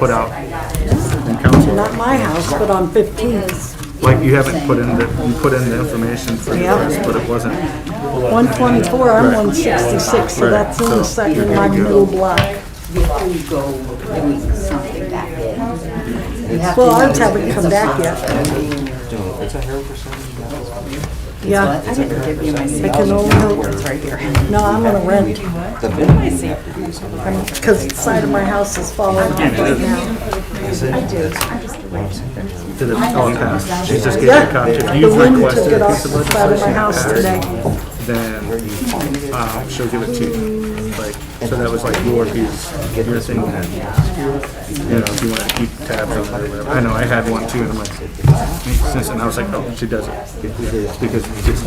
put out in council. Not my house, but on 15th. Like you haven't put in you put in the information for the rest, but it wasn't. 124, I'm 166, so that's in the second, my middle block. Before you go doing something that big. Well, ours haven't come back yet. Yeah, I didn't give you my I can only hope. It's right here. No, I'm gonna rent, I see. because the side of my house is falling off right now. I do. I just Did it all pass? She just gave you a Yeah, copy. If the you've wind requested took it a off piece of the side of my legislation house passed, today. then she'll give it to you. Like, so that was like your piece, your thing that, you know, if you want to keep tabs on it or whatever. I know, I had one too, and I'm like, since, and I was like, oh, she does it. Because it's,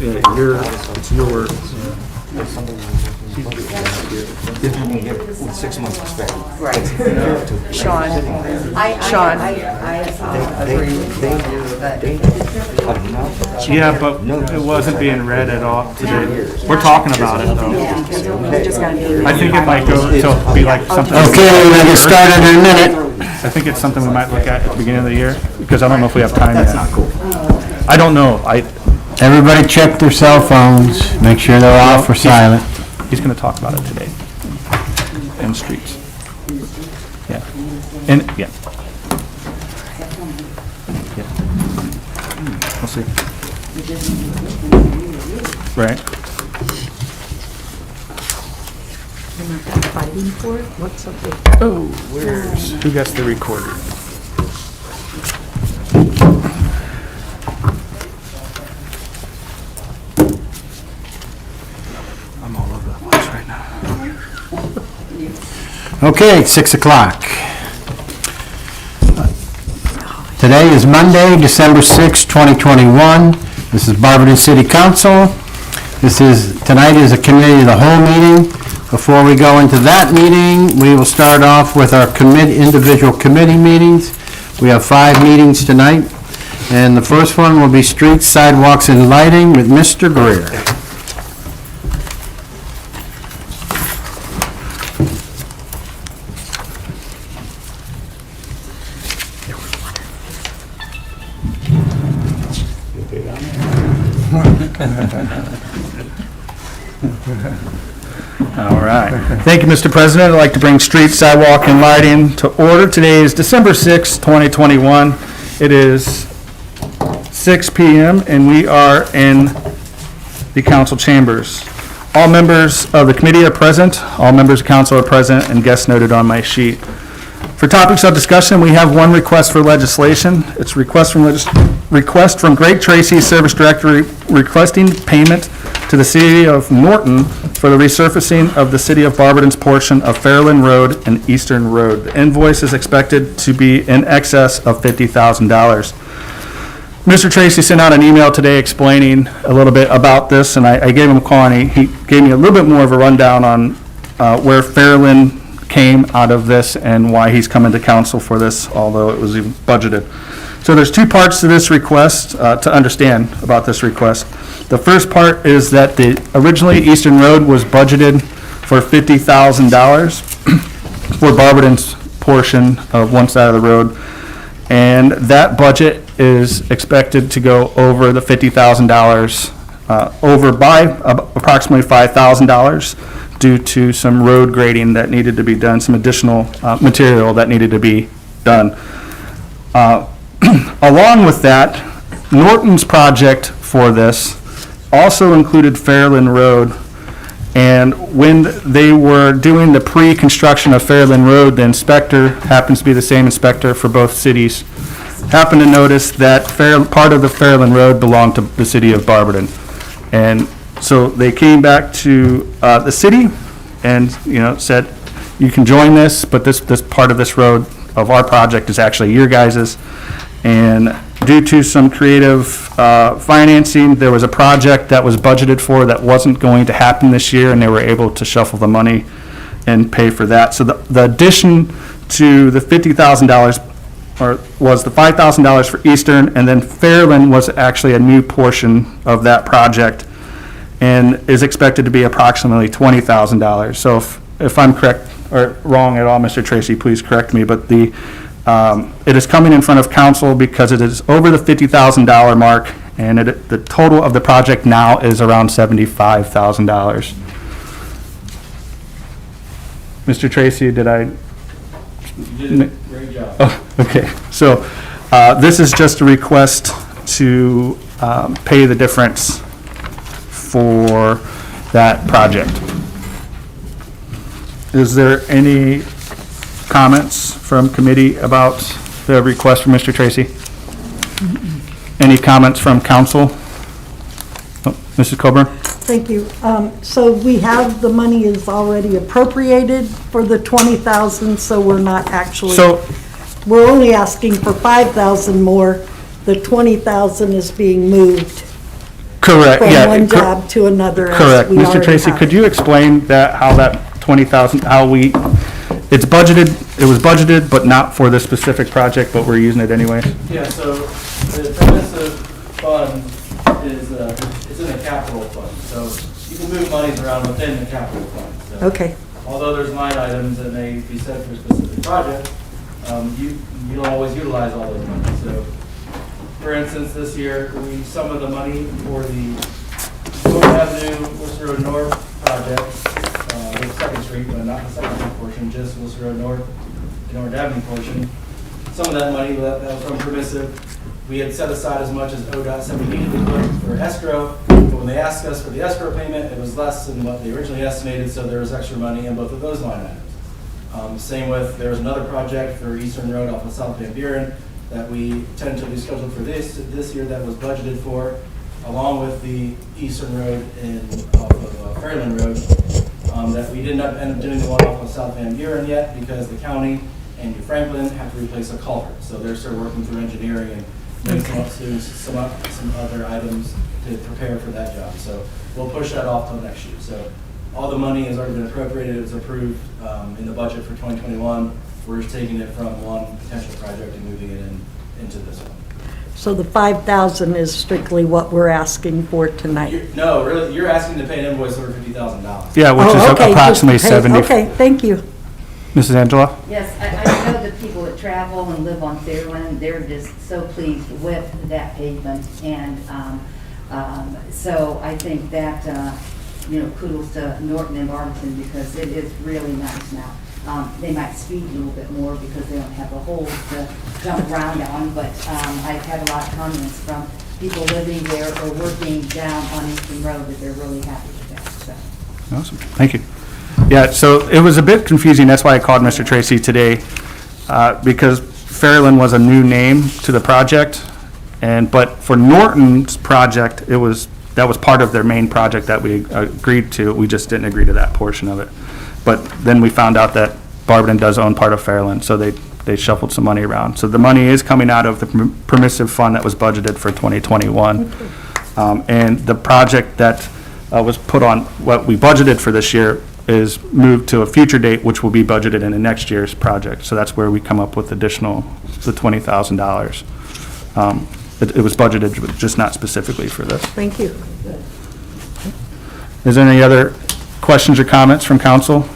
yeah, it's your. If you can give 6 months expected. Right. Sean, I agree with you, but Yeah, but it wasn't being read at all today. We're talking about it though. we just gotta do I think it might go to be like something. Okay, we're gonna get started in a minute. I think it's something we might look at the beginning of the year, because I don't know if we have time yet. I don't know. Everybody check their cell phones, make sure they're off or silent. He's gonna talk about it today. And streets. Yeah. And, yeah. Yeah. We'll see. Right. You're not fighting for it? What's up with? Oh, who gets the recorder? I'm all over the place right now. Okay, 6 o'clock. Today is Monday, December 6, 2021. This is Barberton City Council. Tonight is a committee of the whole meeting. Before we go into that meeting, we will start off with our individual committee meetings. We have 5 meetings tonight, and the first one will be Streets, Sidewalks, and Lighting with Mr. Greer. All right. Thank you, Mr. President. I'd like to bring Street, Sidewalk, and Lighting to order. Today is December 6, 2021. It is 6 p.m. and we are in the council chambers. All members of the committee are present. All members of council are present, and guests noted on my sheet. For topics of discussion, we have one request for legislation. It's a request from Greg Tracy, Service Director, requesting payment to the City of Norton for the resurfacing of the City of Barberton's portion of Fairland Road and Eastern Road. The invoice is expected to be in excess of $50,000. Mr. Tracy sent out an email today explaining a little bit about this, and I gave him a call, and he gave me a little bit more of a rundown on where Fairland came out of this and why he's coming to council for this, although it was even budgeted. So there's 2 parts to this request, to understand about this request. The first part is that originally Eastern Road was budgeted for $50,000 for Barberton's portion of one side of the road. And that budget is expected to go over the $50,000, over by approximately $5,000 due to some road grading that needed to be done, some additional material that needed to be done. Along with that, Norton's project for this also included Fairland Road, and when they were doing the pre-construction of Fairland Road, the inspector happens to be the same inspector for both cities, happened to notice that part of the Fairland Road belonged to the City of Barberton. And so they came back to the city and, said, you can join this, but this part of this road of our project is actually your guys's. And due to some creative financing, there was a project that was budgeted for that wasn't going to happen this year, and they were able to shuffle the money and pay for that. So the addition to the $50,000 was the $5,000 for Eastern, and then Fairland was actually a new portion of that project and is expected to be approximately $20,000. So if I'm correct, or wrong at all, Mr. Tracy, please correct me, but it is coming in front of council because it is over the $50,000 mark, and the total of the project now is around $75,000. Mr. Tracy, did I? You did a great job. Oh, okay. So this is just a request to pay the difference for that project. Is there any comments from committee about the request from Mr. Tracy? Any comments from council? Oh, Mrs. Coburn? Thank you. So we have, the money is already appropriated for the 20,000, so we're not actually, So, we're only asking for 5,000 more. The 20,000 is being moved correct, from yeah. one job to another. as Correct. we Mr. already Tracy, have. could you explain that, how that 20,000, how it's budgeted, it was budgeted, but not for this specific project, but we're using it anyways? Yeah, so the permissive fund is, it's in a capital fund, so you can move monies around within the capital fund. So Okay, although there's line items that may be set for a specific project, you don't always utilize all those monies. So, for instance, this year, some of the money for the North Avenue, Worcester Road North project, with Second Street, but not the Second Street portion, just Worcester Road North, the North Avenue portion. Some of that money that was from permissive, we had set aside as much as ODOT said we needed to put for escrow, but when they asked us for the escrow payment, it was less than what they originally estimated, so there was extra money in both of those line items. Same with, there was another project for Eastern Road off of South Van Buren that we tentatively scheduled for this year that was budgeted for, along with the Eastern Road off of Fairland Road, that we didn't end up doing the one off of South Van Buren yet because the county and New Franklin have to replace a culvert. So they're still working through engineering and doing some other items to prepare for that job. So we'll push that off till next year. So all the money has already been appropriated, it was approved in the budget for 2021. We're just taking it from one potential project and moving it into this one. so the 5,000 is strictly what we're asking for tonight? No, really, you're asking to pay an invoice over $50,000. Yeah, which Oh, is okay, approximately just pay- 70. Okay, thank you. Mrs. Angela? Yes, I know the people that travel and live on Fairland, they're just so pleased with that pavement. And so I think that, kudos to Norton and Barberton because it is really nice now. They might speed a little bit more because they don't have the holes to jump around on, but I've had a lot of comments from people living there or working down on Eastern Road that they're really happy with that, so. Awesome, thank you. Yeah, so it was a bit confusing, that's why I called Mr. Tracy today, because Fairland was a new name to the project, but for Norton's project, that was part of their main project that we agreed to, we just didn't agree to that portion of it. But then we found out that Barberton does own part of Fairland, so they shuffled some money around. So the money is coming out of the permissive fund that was budgeted for 2021. And the project that was put on, what we budgeted for this year, is moved to a future date, which will be budgeted in the next year's project. So that's where we come up with the $20,000. It was budgeted, just not specifically for this. Thank you. Is there any other questions or comments from council?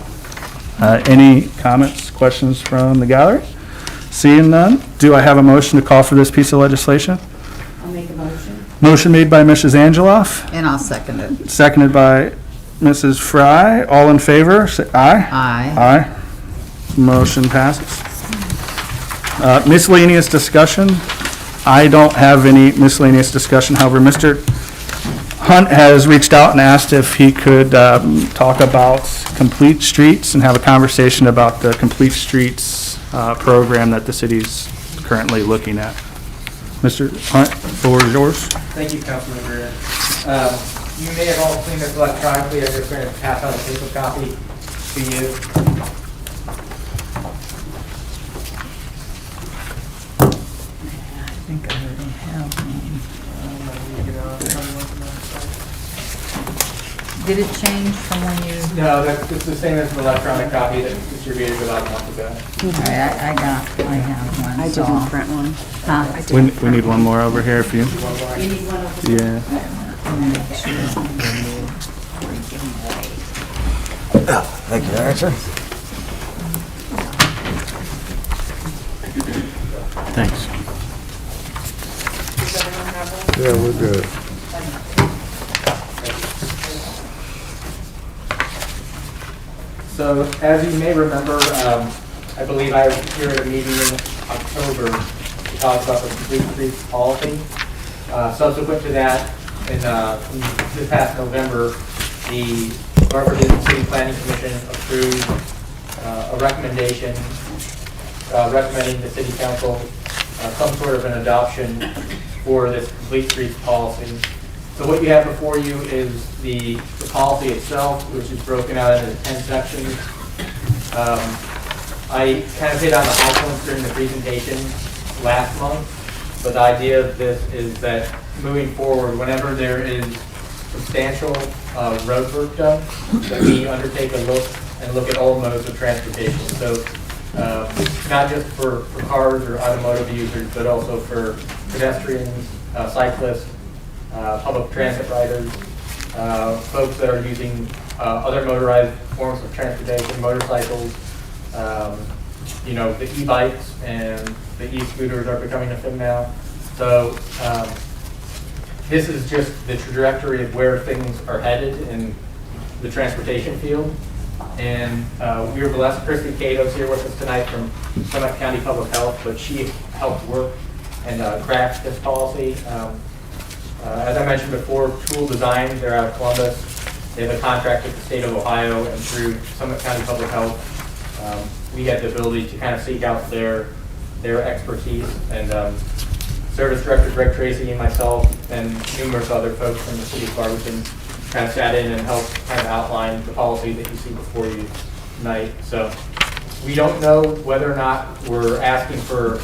Any comments, questions from the gallery? Seeing none, do I have a motion to call for this piece of legislation? I'll make a motion. Motion made by Mrs. Angeloff, And I'll second it. seconded by Mrs. Fry. All in favor, say aye. Aye. Aye. Motion passes. Miscellaneous discussion. I don't have any miscellaneous discussion. However, Mr. Hunt has reached out and asked if he could talk about Complete Streets and have a conversation about the Complete Streets program that the city's currently looking at. Mr. Hunt, the floor is yours. Thank you, Councilman Greer. You may have all seen this electronically. I'm just going to pass out a paper copy to you. I think I already have one. Did it change from when you? No, it's the same as the electronic copy that was distributed about a month ago. I have one. I so- didn't print one. Huh? We need one more over here if you, You need one over there? yeah. Thank you, Erickson. Thanks. Does everyone have one? Yeah, we're good. So, as you may remember, I believe I was here at a meeting in October to talk about the complete streets policy. Subsequent to that, in this past November, the Barberton City Planning Commission approved a recommendation recommending the City Council some sort of an adoption for this complete streets policy. So what you have before you is the policy itself, which is broken out into 10 sections. I kind of hit on the high points during the presentation last month, but the idea of this is that moving forward, whenever there is substantial road work done, that we undertake a look at all modes of transportation. So not just for cars or automotive users, but also for pedestrians, cyclists, public transit riders, folks that are using other motorized forms of transportation, motorcycles, you know, the e-bikes and the e-scooters are becoming a thing now. So this is just the trajectory of where things are headed in the transportation field. And we were blessed, Christy Cato's here with us tonight from Summit County Public Health, but she helped work and craft this policy. As I mentioned before, Tool Design, they're out of Columbus. They have a contract with the state of Ohio, and through Summit County Public Health, we had the ability to kind of seek out their expertise. And Service Director Greg Tracy and myself and numerous other folks from the city of Barberton kind of sat in and helped kind of outline the policy that you see before you tonight. So we don't know whether or not we're asking for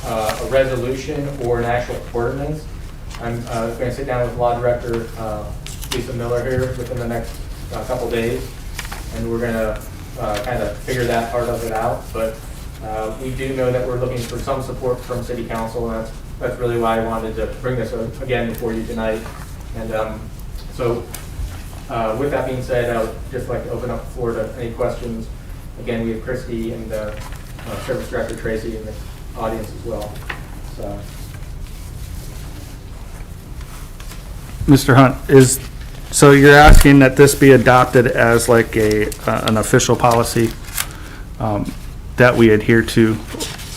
a resolution or an actual ordinance. I'm going to sit down with Law Director Lisa Miller here within the next couple days, and we're going to kind of figure that part of it out. But we do know that we're looking for some support from City Council, and that's really why I wanted to bring this again before you tonight. And so with that being said, I would just like to open up the floor to any questions. Again, we have Christy and Service Director Tracy in the audience as well. So. Mr. Hunt, so you're asking that this be adopted as like an official policy that we adhere to?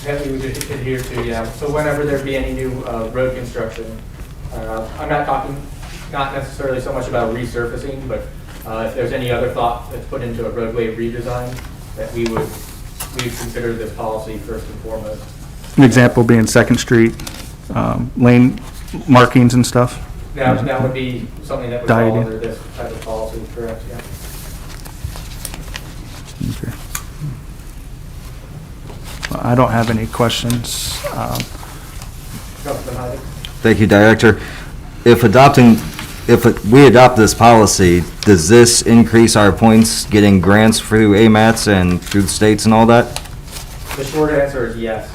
That we would adhere to, yeah. So whenever there be any new road construction, I'm not talking, not necessarily so much about resurfacing, but if there's any other thought that's put into a roadway redesign, that we would consider this policy first and foremost. An example being Second Street, lane markings and stuff? That would be something that would fall under this type of policy, correct, yeah. Okay. Well, I don't have any questions. Councilman Hyde? Thank you, Director. If we adopt this policy, does this increase our points getting grants through AMATs and through the states and all that? The short answer is yes.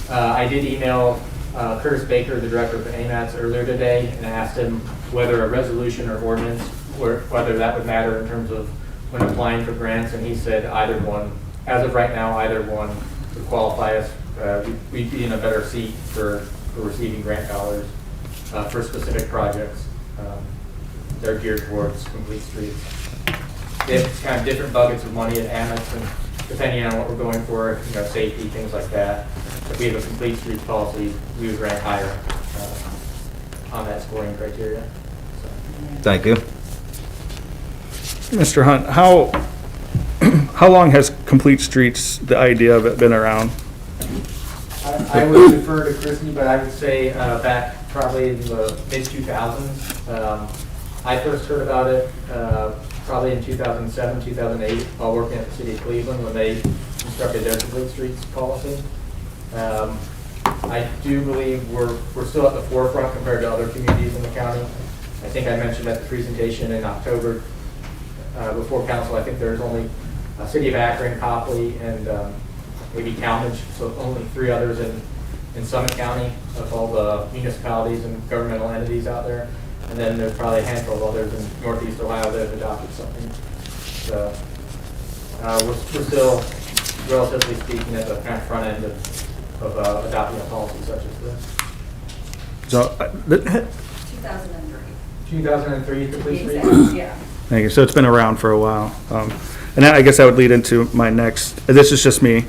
I did email Curtis Baker, the director of AMATs, earlier today, and asked him whether a resolution or ordinance, or whether that would matter in terms of when applying for grants, and he said either one. As of right now, either one would qualify us. We'd be in a better seat for receiving grant dollars for specific projects. They're geared towards complete streets. They have kind of different buckets of money at AMATs, and depending on what we're going for, you know, safety, things like that. If we have a complete streets policy, we would rank higher on that scoring criteria. So. Thank you. Mr. Hunt, how long has Complete Streets, the idea of it, been around? I would defer to Christy, but I would say back probably in the mid-2000s. I first heard about it probably in 2007, 2008, while working at the city of Cleveland when they constructed their complete streets policy. I do believe we're still at the forefront compared to other communities in the county. I think I mentioned at the presentation in October before council, I think there's only City of Akron, Copley, and maybe Talmadge, so only 3 others in Summit County of all the municipalities and governmental entities out there. And then there's probably a handful of others in Northeast Ohio that have adopted something. So we're still, relatively speaking, at the kind of front end of of adopting a policy such as this. So, 2003. 2003, the police rate? Yeah. thank you. So it's been around for a while. And I guess that would lead into my next, this is just me.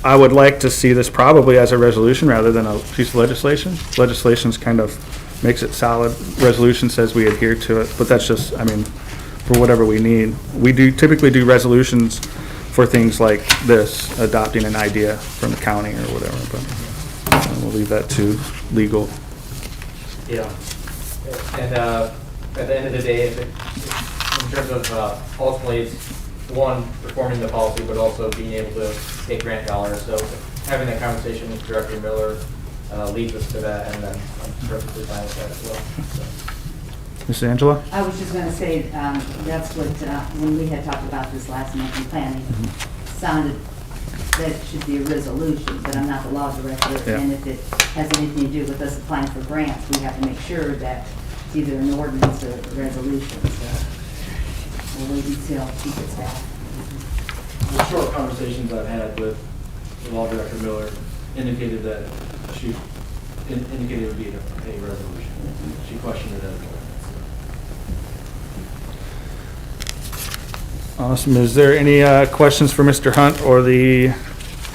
I would like to see this probably as a resolution rather than a piece of legislation. Legislation's kind of makes it solid. Resolution says we adhere to it, but that's just, I mean, for whatever we need. We do typically do resolutions for things like this, adopting an idea from the county or whatever, but we'll leave that to legal. Yeah. And at the end of the day, in terms of ultimately, it's one, performing the policy, but also being able to take grant dollars. So having that conversation with Director Miller leads us to that, and then I'm perfectly fine with that as well. So. Mrs. Angela? I was just gonna say, that's what, when we had talked about this last month in planning, sounded that it should be a resolution, but I'm not the law director. Yeah. And if it has anything to do with us applying for grants, we have to make sure that it's either an ordinance or a resolution, so we'll wait until she gets back. The short conversations I've had with the law director Miller indicated that she indicated it would be a resolution. She questioned it as well. Awesome. Is there any questions for Mr. Hunt or the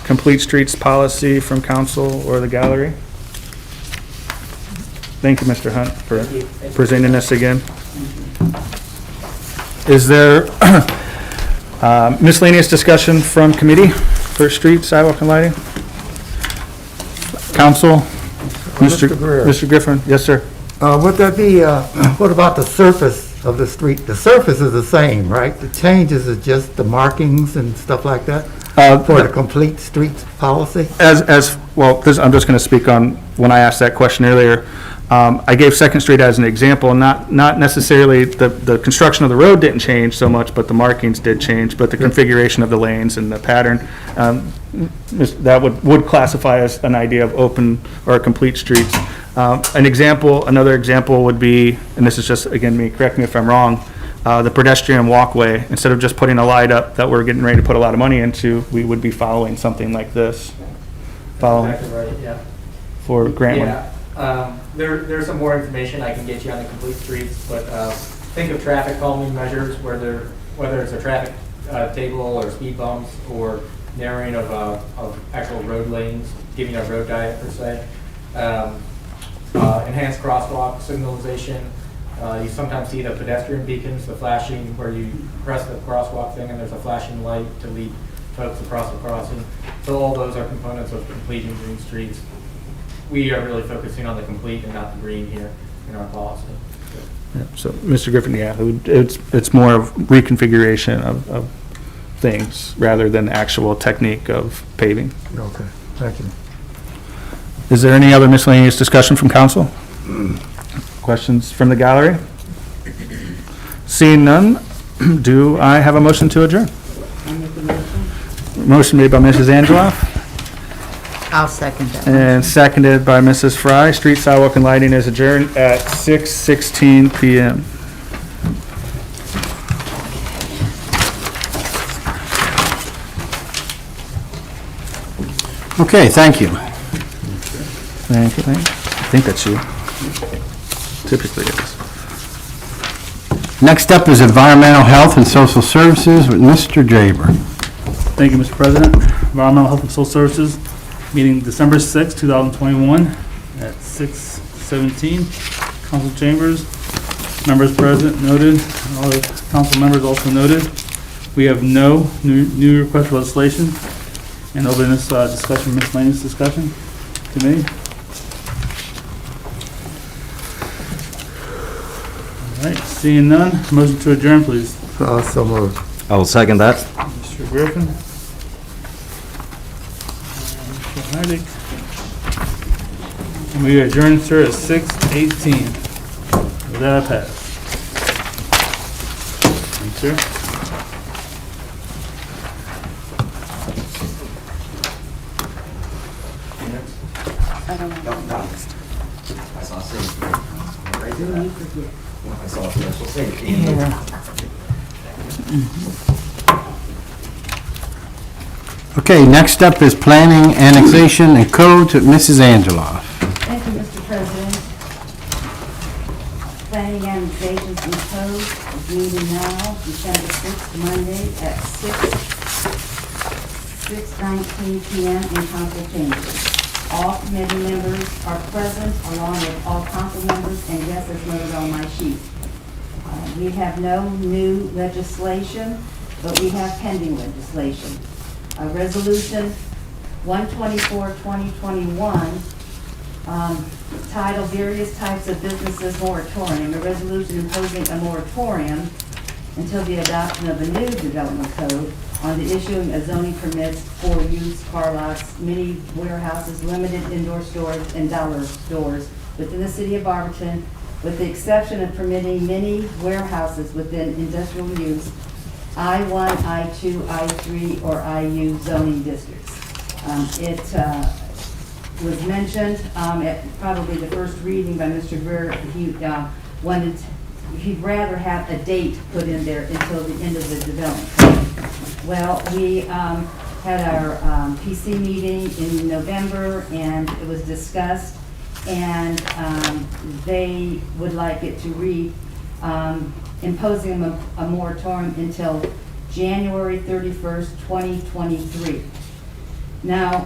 Complete Streets policy from council or the gallery? Thank you, Mr. Hunt, for presenting this again. Is there miscellaneous discussion from committee for street, sidewalk, and lighting? Council? Mr. Greer. Mr. Griffin? Yes, sir. Would there be, what about the surface of the street? The surface is the same, right? The changes are just the markings and stuff like that for the complete streets policy? Well, I'm just going to speak on, when I asked that question earlier, I gave Second Street as an example, not necessarily, the construction of the road didn't change so much, but the markings did change, but the configuration of the lanes and the pattern, that would classify as an idea of open or complete streets. Another example would be, and this is just, again, correct me if I'm wrong, the pedestrian walkway, instead of just putting a light up that we're getting ready to put a lot of money into, we would be following something like this. Following Exactly right, yeah. for grant money. Yeah, there's some more information I can get you on the complete streets, but think of traffic calming measures whether it's a traffic table or speed bumps or narrowing of actual road lanes, giving a road diet per se. Enhanced crosswalk signalization. You sometimes see the pedestrian beacons, the flashing where you press the crosswalk thing and there's a flashing light to lead folks across the crossing. So all those are components of completing green streets. We are really focusing on the complete and not the green here in our policy. Yeah, so, Mr. Griffin, yeah, it's more of reconfiguration of things rather than actual technique of paving. Okay, thank you. Is there any other miscellaneous discussion from council? Questions from the gallery? Seeing none, do I have a motion to adjourn? Motion made by Mrs. Angeloff I'll second that. and seconded by Mrs. Fry. Street, sidewalk, and lighting is adjourned at 6:16 p.m. Okay, thank you. Thank you. I think that's you. Typically it is. Next up is Environmental Health and Social Services with Mr. Jaber. Thank you, Mr. President. Environmental Health and Social Services, meeting December 6, 2021 at 6:17. Council chambers, members present noted, all the council members also noted. We have no new request for legislation, and open this discussion, miscellaneous discussion committee. All right, seeing none, motion to adjourn, please. So moved. I will second that. Mr. Griffin. Mr. Heidick. And we adjourn, sir, at 6:18. With that, I pass. Thank you, sir. Okay, next up is planning, annexation, and codes with Mrs. Angela. Thank you, Mr. President. Planning annexations and codes is meeting now, December 6th, Monday at 6:19 PM in council chambers. All committee members are present, along with all council members, and yes, as noted on my sheet. We have no new legislation, but we have pending legislation. Resolution 124-2021, titled Various Types of Businesses Moratorium, a resolution imposing a moratorium until the adoption of a new development code on the issuing of zoning permits for used car lots, mini warehouses, limited indoor stores, and dollar stores within the city of Barberton, with the exception of permitting mini warehouses within industrial use, I-1, I-2, I-3, or I-U zoning districts. It was mentioned at probably the first reading by Mr. Greer. He'd rather have a date put in there until the end of the development. Well, we had our PC meeting in November, and it was discussed, and they would like it to read, imposing a moratorium until January 31st, 2023. Now,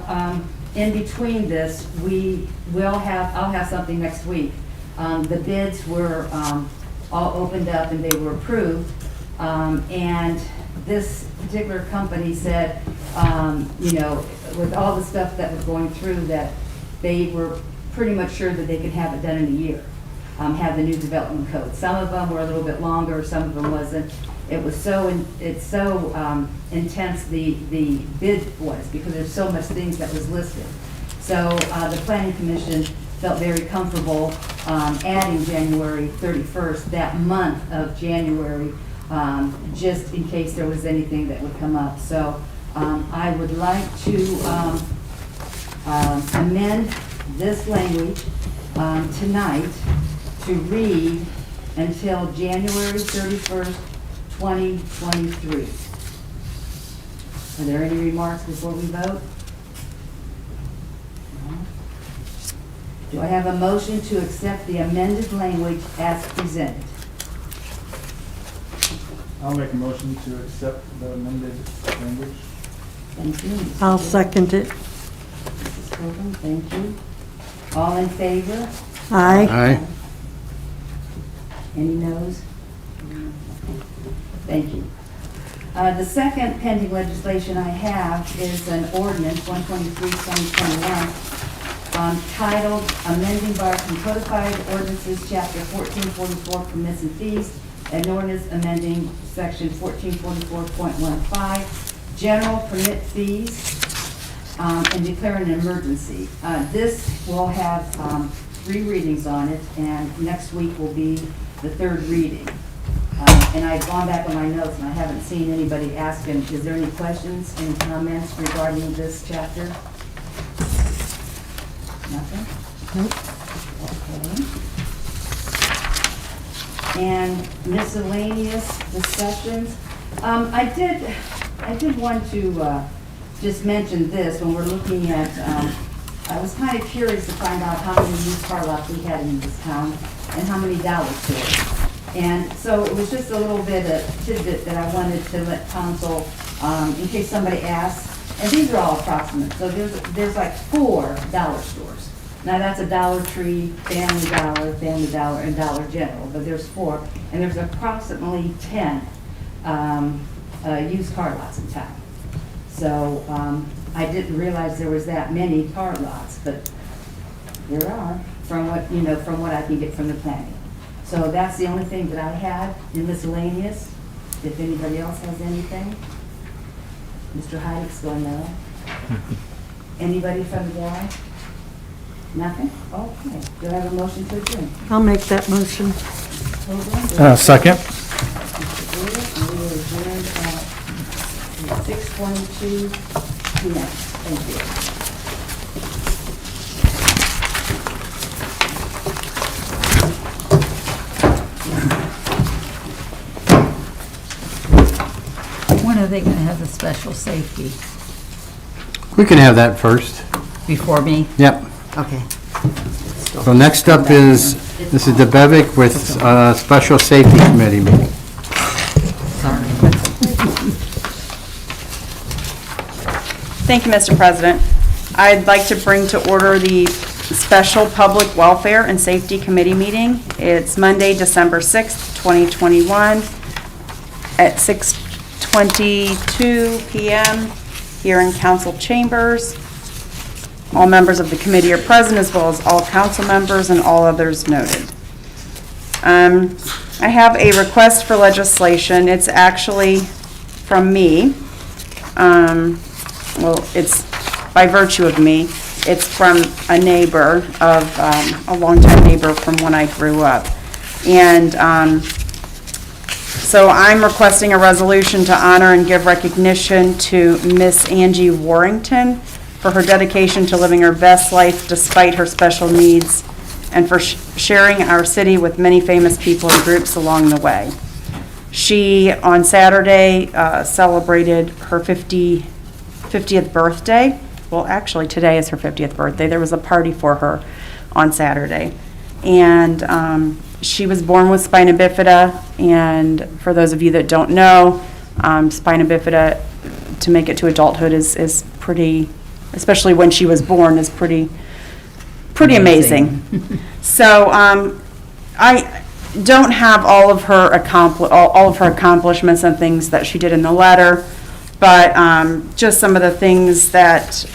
in between this, I'll have something next week. The bids were all opened up and they were approved. And this particular company said, with all the stuff that was going through, that they were pretty much sure that they could have it done in a year, have the new development code. Some of them were a little bit longer, some of them wasn't. It was it's so intense, the bid was, because there's so much things that was listed. So the planning commission felt very comfortable adding January 31st, that month of January, just in case there was anything that would come up. So I would like to amend this language tonight to read until January 31st, 2023. Are there any remarks before we vote? No. Do I have a motion to accept the amended language as presented? I'll make a motion to accept the amended language. Thank you. Mrs. I'll Cook. second it. Mrs. Copeland, thank you. All in favor? Aye. Aye. Any noes? Thank you. The second pending legislation I have is an ordinance, 123-2021, titled Amending Barberton Codified Ordinances, Chapter 1444, Permits and Fees, and ordinance amending Section 1444.15, General Permit Fees, and declaring an emergency. This will have 3 readings on it, and next week will be the 3rd reading. And I've gone back on my notes, and I haven't seen anybody asking, is there any questions, any comments regarding this chapter? Nothing? Nope. Okay. And miscellaneous discussions. I did want to just mention this when we're looking at, I was kind of curious to find out how many used car lots we had in this town and how many dollar stores. And so it was just a little bit of tidbit that I wanted to let council, in case somebody asks, and these are all approximate. So there's like 4 dollar stores. Now that's a Dollar Tree, Family Dollar, and Dollar General, but there's 4. And there's approximately 10 used car lots in town. So I didn't realize there was that many car lots, but there are, from what I can get from the planning. So that's the only thing that I had in miscellaneous. If anybody else has anything? Mr. Heidick's going no. Anybody from the board? Nothing? Okay. Do I have a motion to adjourn? I'll make that motion. Second. Mr. Brewer, and we will adjourn at 6:22 p.m. Thank you. When are they gonna have the special safety? We can have that first. Before me? Yep. Okay. So next up is Mrs. DeBevick with Special Safety Committee meeting. Sorry. Thank you, Mr. President. I'd like to bring to order the Special Public Welfare and Safety Committee meeting. It's Monday, December 6th, 2021, at 6:22 PM here in council chambers. All members of the committee are present, as well as all council members and all others noted. I have a request for legislation. It's actually from me. Well, it's by virtue of me. It's from a neighbor of, a longtime neighbor from when I grew up. And so I'm requesting a resolution to honor and give recognition to Miss Angie Warrington for her dedication to living her best life despite her special needs, and for sharing our city with many famous people and groups along the way. She, on Saturday, celebrated her 50th birthday. Well, actually, today is her 50th birthday. There was a party for her on Saturday. And she was born with spina bifida, and for those of you that don't know, spina bifida, to make it to adulthood, is pretty, especially when she was born, is pretty amazing. So I don't have all of her accomplishments and things that she did in the letter, but just some of the things that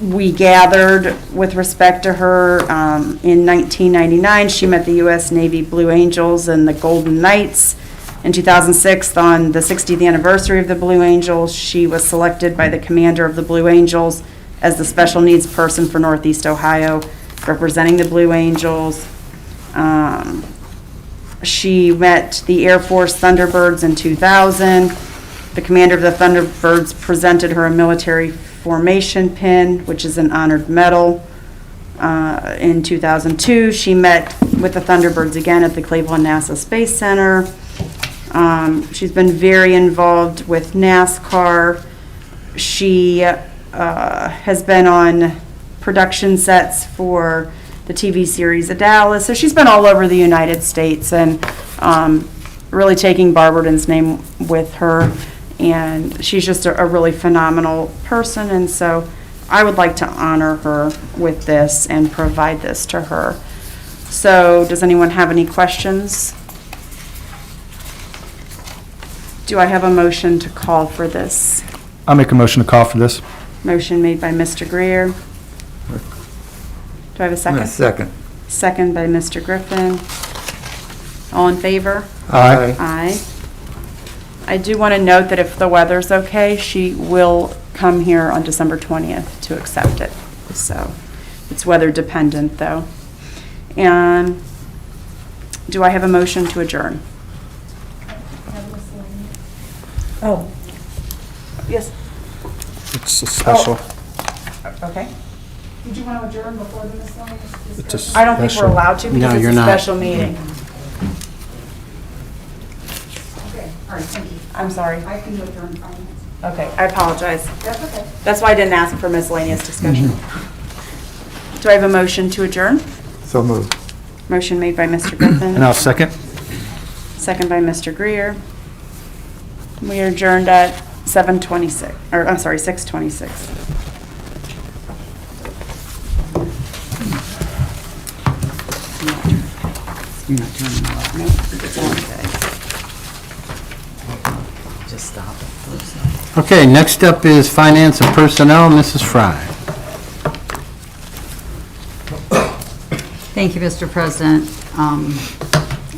we gathered with respect to her. In 1999, she met the U.S. Navy Blue Angels and the Golden Knights. In 2006, on the 60th anniversary of the Blue Angels, she was selected by the commander of the Blue Angels as the special needs person for Northeast Ohio, representing the Blue Angels. She met the Air Force Thunderbirds in 2000. The commander of the Thunderbirds presented her a military formation pin, which is an honored medal. In 2002, she met with the Thunderbirds again at the Cleveland NASA Space Center. She's been very involved with NASCAR. She has been on production sets for the TV series of Dallas. So she's been all over the United States and really taking Barberton's name with her. And she's just a really phenomenal person. And so I would like to honor her with this and provide this to her. So does anyone have any questions? Do I have a motion to call for this? I'll make a motion to call for this. Motion made by Mr. Greer. Do I have a second? Second. Second by Mr. Griffin. All in favor? Aye. Aye. I do want to note that if the weather's okay, she will come here on December 20th to accept it. So it's weather dependent, though. And do I have a motion to adjourn? Oh, Yes. It's a special. Okay. Did you want to adjourn before the miscellaneous It's discussion? a I don't think we're special. allowed to No, because it's you're a not. special meeting. Okay, all right, thank you. I'm sorry. I can adjourn finance. Okay, I apologize. That's okay. That's why I didn't ask for miscellaneous discussion. Do I have a motion to adjourn? So moved. Motion made by Mr. Griffin. And I'll second. Second by Mr. Greer. We are adjourned at 7:26, or I'm sorry, 6:26. You're not turning it off. No, it's on today. Just stop it. Okay, next up is Finance and Personnel, Mrs. Fry. Thank you, Mr. President.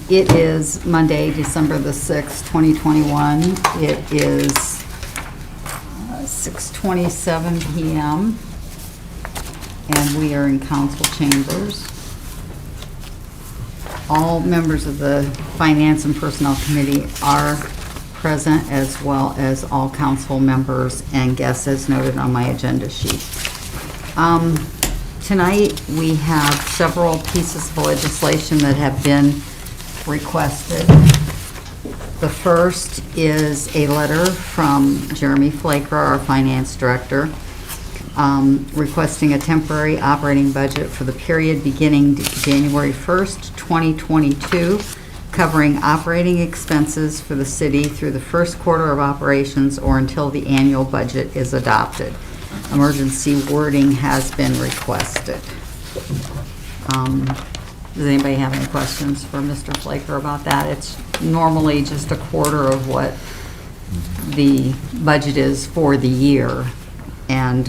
It is Monday, December the 6th, 2021. It is 6:27 PM, and we are in council chambers. All members of the Finance and Personnel Committee are present, as well as all council members and guests as noted on my agenda sheet. Tonight, we have several pieces of legislation that have been requested. The first is a letter from Jeremy Flaker, our finance director, requesting a temporary operating budget for the period beginning January 1st, 2022, covering operating expenses for the city through the first quarter of operations or until the annual budget is adopted. Emergency wording has been requested. Does anybody have any questions for Mr. Flaker about that? It's normally just a quarter of what the budget is for the year. And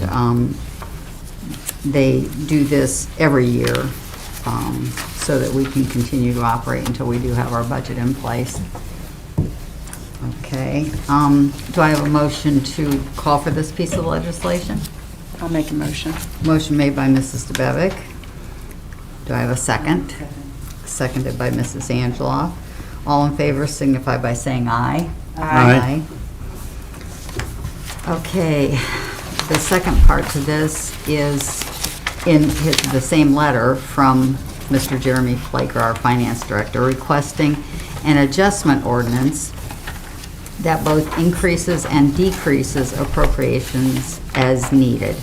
they do this every year so that we can continue to operate until we do have our budget in place. Okay. Do I have a motion to call for this piece of legislation? I'll make a motion. Motion made by Mrs. DeBevick. Do I have a second? Seconded by Mrs. Angela. All in favor signify by saying aye. Aye. Okay, the second part to this is in the same letter from Mr. Jeremy Flaker, our finance director, requesting an adjustment ordinance that both increases and decreases appropriations as needed.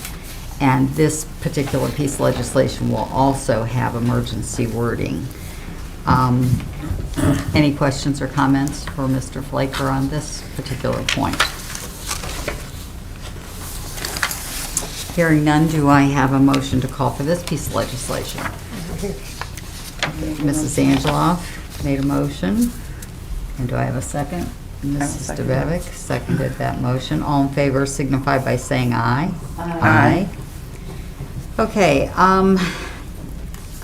And this particular piece of legislation will also have emergency wording. Any questions or comments for Mr. Flaker on this particular point? Hearing none, do I have a motion to call for this piece of legislation? Mrs. Angeloff made a motion. And do I have a second? Mrs. second DeBevick seconded that motion. All in favor signify by saying aye. Aye. Okay,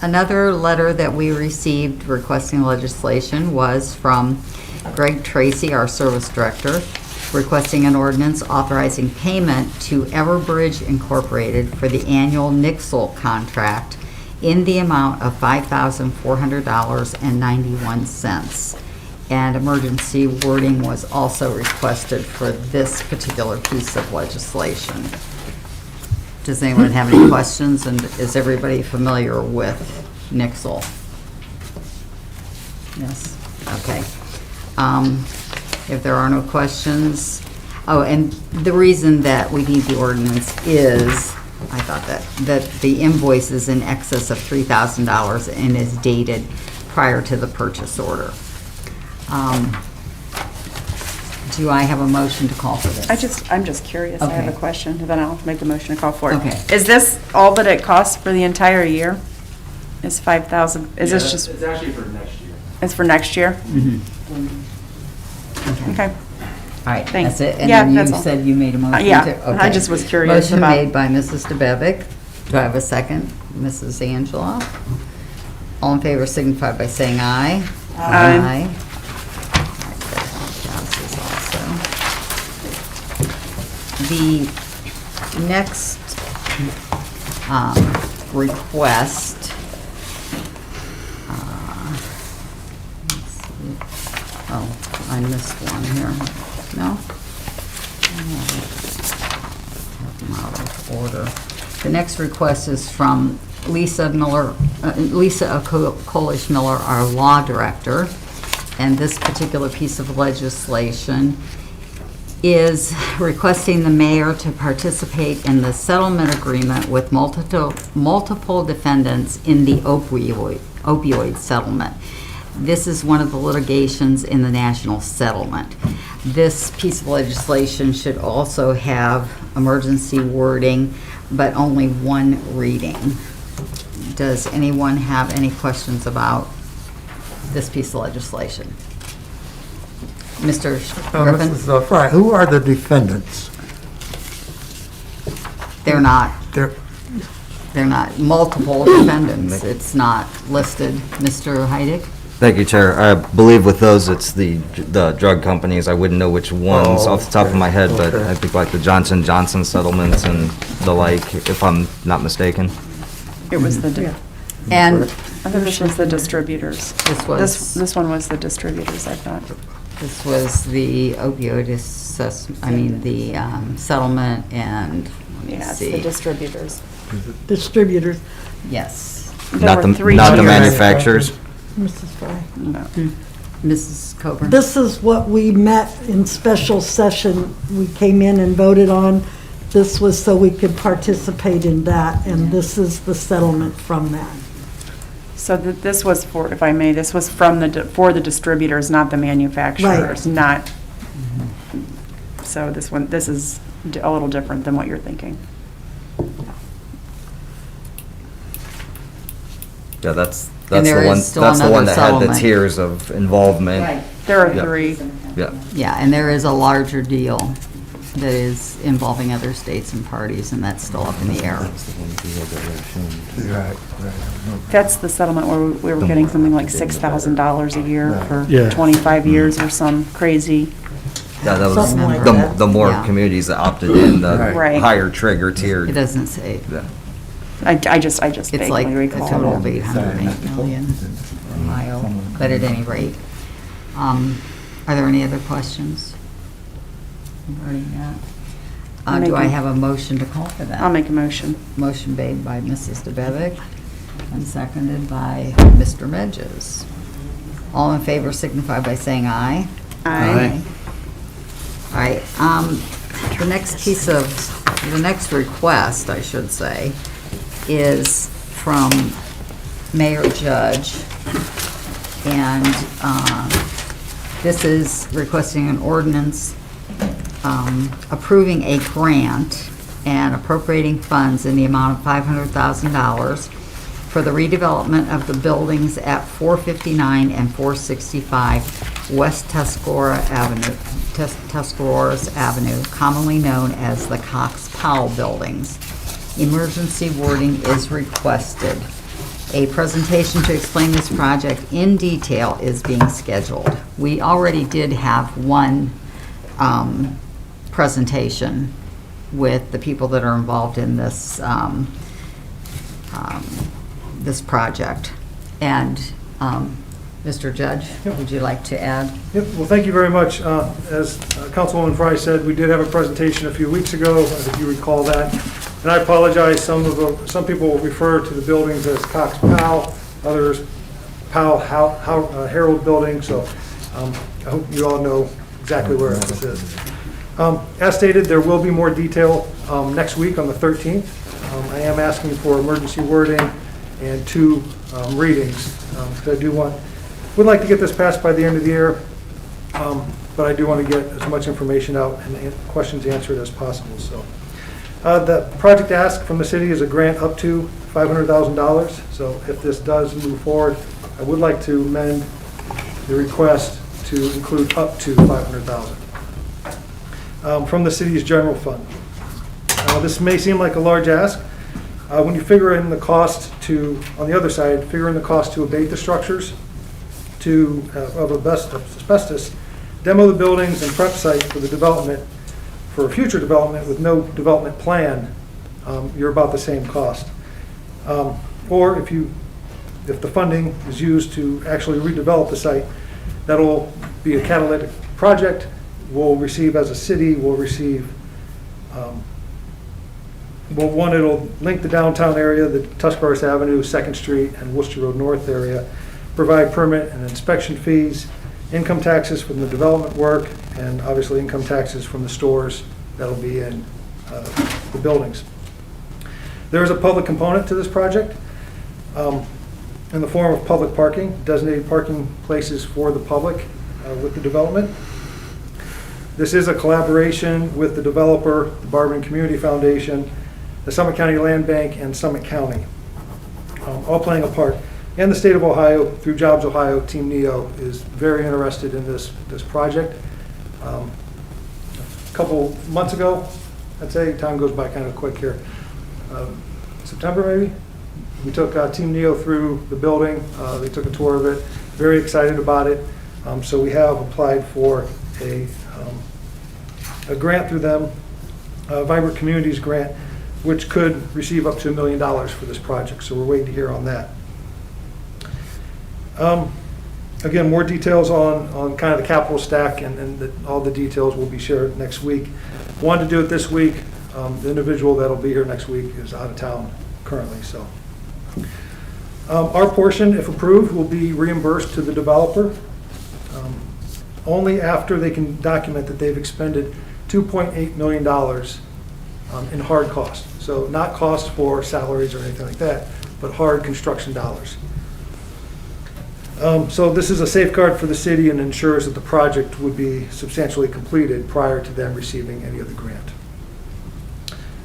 another letter that we received requesting legislation was from Greg Tracy, our service director, requesting an ordinance authorizing payment to Everbridge Incorporated for the annual Nixle contract in the amount of $5,400.91. And emergency wording was also requested for this particular piece of legislation. Does anyone have any questions, and is everybody familiar with Nixle? Yes, okay. If there are no questions, oh, and the reason that we need the ordinance is, I thought that the invoice is in excess of $3,000 and is dated prior to the purchase order. Do I have a motion to call for this? I'm just curious. I have Okay. a question, then I'll make a motion to call for it. Okay. Is this all that it costs for the entire year? Is 5,000, is this just, It's actually for next year. it's for next year? Okay. All right, Thanks. that's it? Yeah, And then that's you all. said you made a motion Yeah, to? I Okay. just was curious Motion about- made by Mrs. DeBevick. Do I have a second? Mrs. Angela? All in favor signify by saying aye. Aye. That passes also. The next request, let's see. Oh, I missed one here. No? Have them out of order. The next request is from Lisa Kolish Miller, our law director. And this particular piece of legislation is requesting the mayor to participate in the settlement agreement with multiple defendants in the opioid settlement. This is one of the litigations in the national settlement. This piece of legislation should also have emergency wording, but only one reading. Does anyone have any questions about this piece of legislation? Mr. Griffin? Mrs. Fry, who are the defendants? They're not They're, multiple defendants. It's not listed. Mr. Heidick? Thank you, Chair. I believe with those, it's the drug companies. I wouldn't know which ones Oh, off the top of okay, my head, but okay. I think like the Johnson & Johnson settlements and the like, if I'm not mistaken. It was the, And I thought this was the distributors. This one was the distributors, I thought. this was the opioid the settlement, and let Yeah, me it's the see. distributors. Yes. There were three Not the tiers. manufacturers. Mrs. Fry. No. Mrs. Coburn? This is what we met in special session. We came in and voted on. This was so we could participate in that, and this is the settlement from that. So this was for, if I may, this was from for the distributors, not the manufacturers, not, so this is a little different than what you're thinking. Yeah, that's And the there one, is still that's the one another that had the settlement. tiers of involvement. Right. There are Yeah. 3. Yeah. Yeah, and there is a larger deal that is involving other states and parties, and that's still up in the air. That's the settlement where we were getting something like $6,000 a year for Yeah. 25 years or some crazy. Yeah, that was Something like that. the more Yeah. communities that opted in, the Right. higher trigger tier. It doesn't say. Yeah. I just It's vaguely like a recall. total of 808 million, Ohio, but at any rate. Are there any other questions regarding that? Do I have a motion to call for that? I'll make a motion. Motion made by Mrs. DeBevick and seconded by Mr. Medges. All in favor signify by saying aye. Aye. All right, the next request, I should say, is from Mayor Judge. And this is requesting an ordinance approving a grant and appropriating funds in the amount of $500,000 for the redevelopment of the buildings at 459 and 465 West Tuscarora Avenue, commonly known as the Cox Powell Buildings. Emergency wording is requested. A presentation to explain this project in detail is being scheduled. We already did have one presentation with the people that are involved in this this project. And Mr. Judge, would you like to add? Yep, well, thank you very much. As Councilwoman Fry said, we did have a presentation a few weeks ago, if you recall that. And I apologize, some people will refer to the buildings as Cox Powell, others Powell Harold Building, so I hope you all know exactly where this is. As stated, there will be more detail next week on the 13th. I am asking for emergency wording and 2 readings, because I would like to get this passed by the end of the year, but I do want to get as much information out and questions answered as possible. So, the project ask from the city is a grant up to $500,000. So, if this does move forward, I would like to amend the request to include up to $500,000 from the city's general fund. This may seem like a large ask. When you figure in the cost on the other side, figure in the cost to abate the structures, of asbestos, demo the buildings and prep site for the development, for future development with no development plan, you're about the same cost. Or if the funding is used to actually redevelop the site, that'll be a catalytic project. We'll receive as a city, it'll link the downtown area, the Tuscarawas Avenue, 2nd Street, and Worcester Road North area, provide permit and inspection fees, income taxes from the development work, and obviously income taxes from the stores that'll be in the buildings. There is a public component to this project in the form of public parking, designated parking places for the public with the development. This is a collaboration with the developer, the Barberton Community Foundation, the Summit County Land Bank, and Summit County, all playing a part. And the state of Ohio, through Jobs Ohio, Team NEO is very interested in this project. A couple months ago, I'd say, time goes by kind of quick here, September maybe, we took Team NEO through the building. They took a tour of it, very excited about it. So we have applied for a grant through them, a Vibrant Communities grant, which could receive up to $1 million for this project. So we're waiting to hear on that. Again, more details on kind of the capital stack and all the details will be shared next week. Wanted to do it this week. The individual that'll be here next week is out of town currently. So our portion, if approved, will be reimbursed to the developer. only after they can document that they've expended $2.8 million in hard costs. So not costs for salaries or anything like that, but hard construction dollars. So this is a safeguard for the city and ensures that the project would be substantially completed prior to them receiving any of the grant.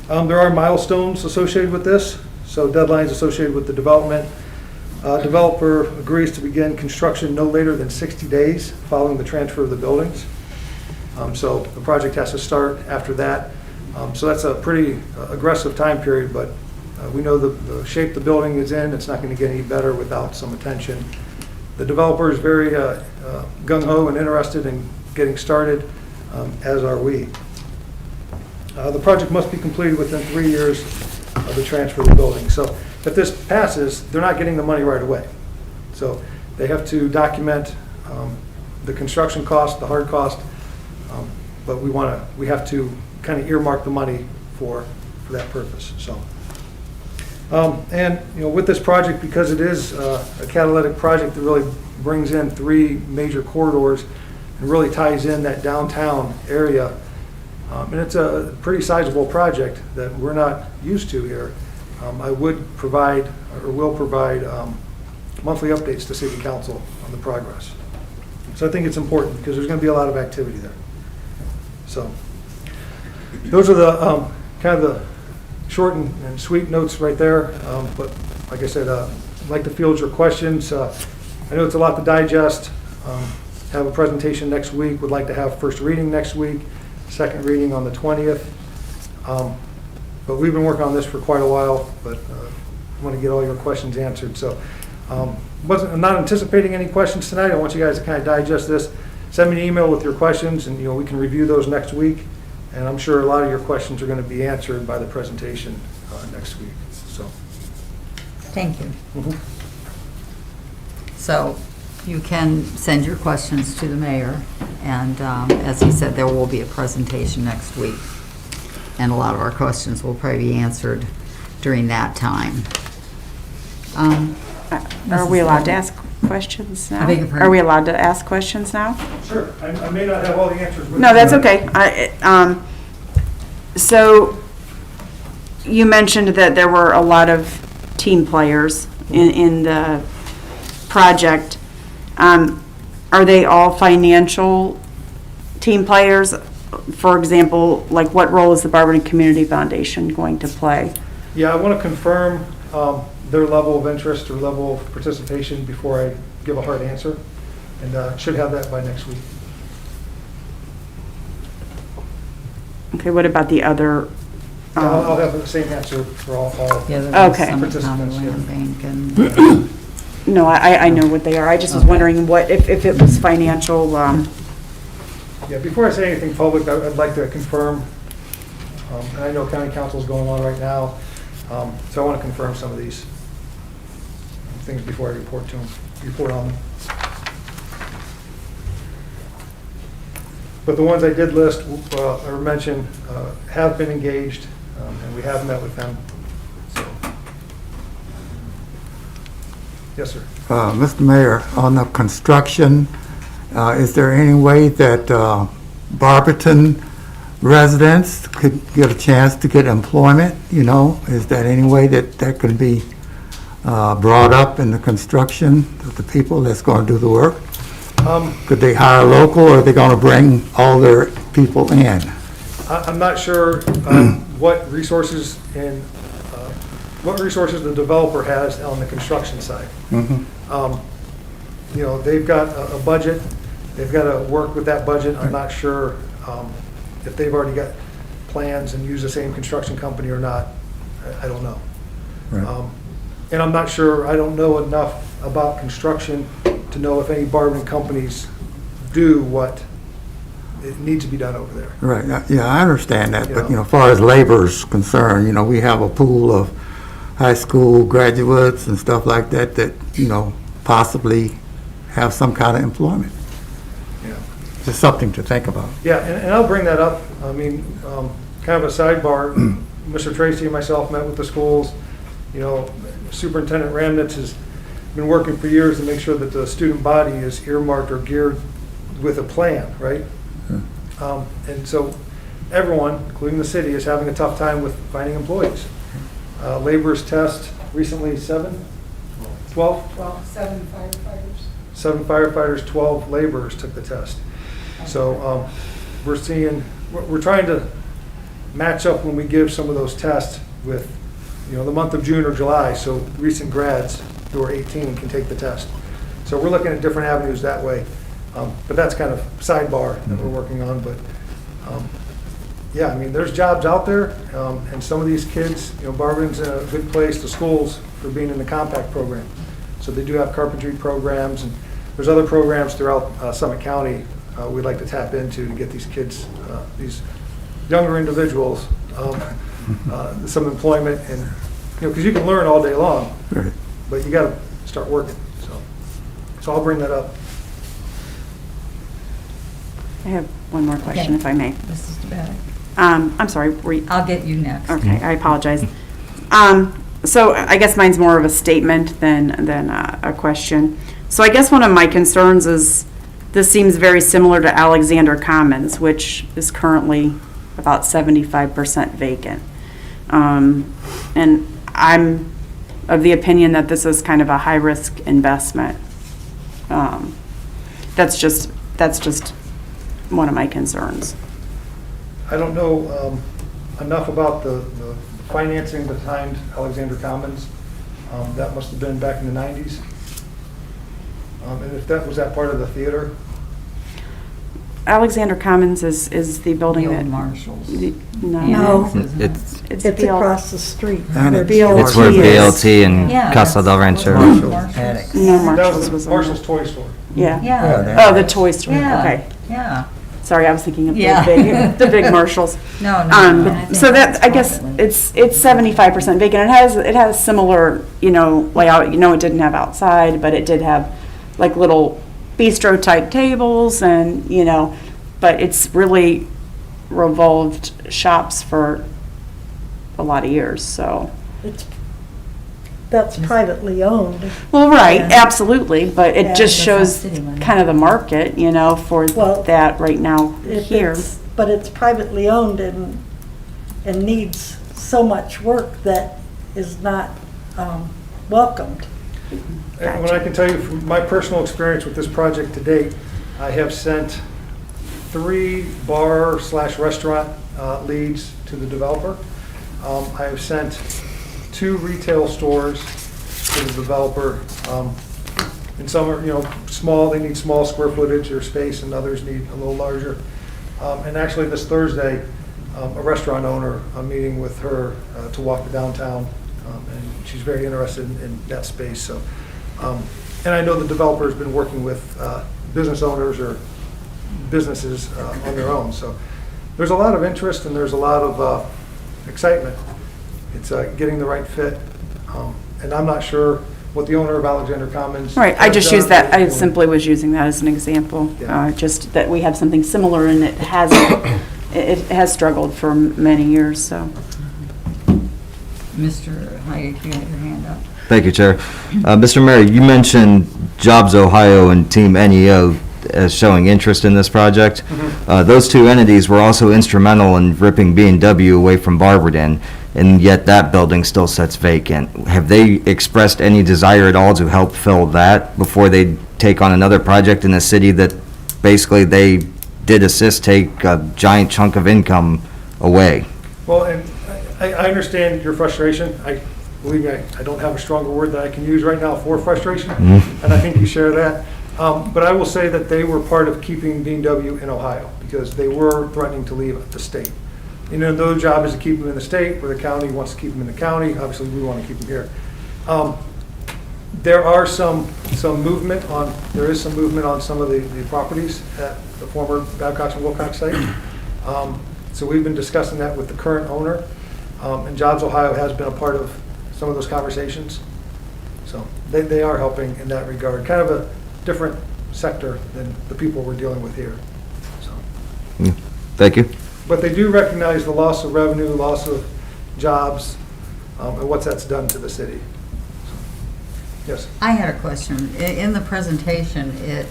There are milestones associated with this, so deadlines associated with the development. Developer agrees to begin construction no later than 60 days following the transfer of the buildings. So the project has to start after that. So that's a pretty aggressive time period, but we know the shape the building is in, it's not going to get any better without some attention. The developer is very gung-ho and interested in getting started, as are we. The project must be completed within 3 years of the transfer of the building. So if this passes, they're not getting the money right away. So they have to document the construction cost, the hard cost, but we have to kind of earmark the money for that purpose. So. And with this project, because it is a catalytic project that really brings in 3 major corridors and really ties in that downtown area, and it's a pretty sizable project that we're not used to here, I would provide, or will provide, monthly updates to City Council on the progress. So I think it's important because there's going to be a lot of activity there. So those are the kind of the short and sweet notes right there, but like I said, I'd like to field your questions. I know it's a lot to digest. Have a presentation next week. Would like to have first reading next week, second reading on the 20th. But we've been working on this for quite a while, but I want to get all your questions answered. So I'm not anticipating any questions tonight. I want you guys to kind of digest this. Send me an email with your questions, and we can review those next week. And I'm sure a lot of your questions are going to be answered by the presentation next week. So, Thank you. So you can send your questions to the mayor, and as he said, there will be a presentation next week. And a lot of our questions will probably be answered during that time. Are we allowed to ask questions now? I beg your pardon? Are we allowed to ask questions now? sure. I may not have all the answers. with No, me that's tonight. okay. So you mentioned that there were a lot of team players in the project. Are they all financial team players? For example, like what role is the Barberton Community Foundation going to play? Yeah, I want to confirm their level of interest or level of participation before I give a hard answer, and should have that by next week. Okay, what about the other? I'll have the same answer for all Yeah, there's Okay. some County Participants, yeah. Land Bank and, No, I know what they are. I just was Okay. wondering what, if it was financial, Yeah, before I say anything public, I'd like to confirm, and I know county council is going on right now, so I want to confirm some of these things before I report on them. But the ones I did list or mention have been engaged, and we have met with them. So, yes, sir. Mr. Mayor, on the construction, is there any way that Barberton residents could get a chance to get employment? Is that any way that could be brought up in the construction of the people that's going to do the work? Could they hire local, or are they going to bring all their people in? I'm not sure what resources the developer has on the construction side. They've got a budget. They've got to work with that budget. I'm not sure if they've already got plans and use the same construction company or not. I don't know. Right. And I'm not sure, I don't know enough about construction to know if any Barberton companies do what it needs to be done over there. Right, yeah, I understand that, but, Yeah. as far as labor's concerned, we have a pool of high school graduates and stuff like that, possibly have some kind of employment. Yeah. Just something to think about. Yeah, and I'll bring that up. I mean, kind of a sidebar, Mr. Tracy and myself met with the schools. Superintendent Ramnitz has been working for years to make sure that the student body is earmarked or geared, with a plan, right? And so everyone, including the city, is having a tough time with finding employees. Laborers test recently 12? 7 firefighters. 7 firefighters, 12 laborers took the test. So we're trying to match up when we give some of those tests with, the month of June or July, so recent grads who are 18 can take the test. So we're looking at different avenues that way. But that's kind of sidebar that we're working on. But yeah, I mean, there's jobs out there, and some of these kids, Barberton's in a good place, the schools, for being in the compact program. So they do have carpentry programs, and there's other programs throughout Summit County we'd like to tap into to get these kids, these younger individuals, some employment, and because you can learn all day long, Right. but you got to start working. So I'll bring that up. I have one more question, if I may. Mrs. DeBack. I'm sorry, I'll get you next. okay, I apologize. So I guess mine's more of a statement than a question. So I guess one of my concerns is this seems very similar to Alexander Commons, which is currently about 75% vacant. And I'm of the opinion that this is kind of a high-risk investment. That's just one of my concerns. I don't know enough about the financing behind Alexander Commons. That must have been back in the 90s. And if was that part of the theater? Alexander Commons is the building The that. old Marshalls. No. It's It's It's the old- across the street. And Where it's BLT it's where is. BLT and Yeah, Casa del Rancho. Attic. No, That Marshalls was was. Marshall's Toy Store. Yeah. Yeah, Oh, the toy store, Yeah. okay. yeah. Sorry, I was thinking of Yeah. the big Marshalls. No, no. So that, I guess, it's 75% vacant. It has similar, layout. It didn't have outside, but it did have like little bistro type tables and, but it's really revolved shops for a lot of years, so. That's privately owned. Well, right, Yeah. absolutely, but Yeah, it just that's not shows city money. kind of the market, for Well, that right now If here. But it's privately owned and needs so much work that is not welcomed. And what I can tell you from my personal experience with this project to date, I have sent 3 bar/restaurant leads to the developer. I have sent 2 retail stores to the developer. And some are, small, they need small square footage or space, and others need a little larger. And actually this Thursday, a restaurant owner, I'm meeting with her to walk the downtown, and she's very interested in that space. So, and I know the developer has been working with business owners or businesses on their own. So there's a lot of interest and there's a lot of excitement. It's getting the right fit. And I'm not sure what the owner of Alexander Commons. Right, I has just done. used that, I simply was using that as an example, Yeah. just that we have something similar and it has struggled for many years, so. Mr. Hayek, you had your hand up. Thank you, Chair. Mr. Mayor, you mentioned Jobs Ohio and Team NEO as showing interest in this project. Those 2 entities were also instrumental in ripping B&W away from Barberton, and yet that building still sits vacant. Have they expressed any desire at all to help fill that before they take on another project in the city that basically they did assist take a giant chunk of income away? Well, and I understand your frustration. Believe me, I don't have a stronger word that I can use right now for frustration, and I think you share that. But I will say that they were part of keeping B&W in Ohio because they were threatening to leave the state. Their job is to keep them in the state, where the county wants to keep them in the county. Obviously, we want to keep them here. There are some movement on, there is some movement on some of the properties at the former Babcock and Wilcox site. So we've been discussing that with the current owner, and Jobs Ohio has been a part of some of those conversations. So they are helping in that regard, kind of a different sector than the people we're dealing with here. So. Thank you. But they do recognize the loss of revenue, loss of jobs, and what that's done to the city. So, yes. I had a question. In the presentation, it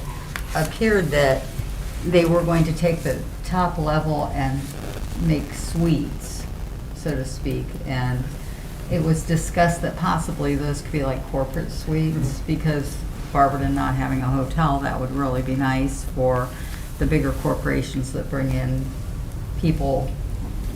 appeared that they were going to take the top level and make suites, so to speak, and it was discussed that possibly those could be like corporate suites, because Barberton not having a hotel, that would really be nice for the bigger corporations that bring in people,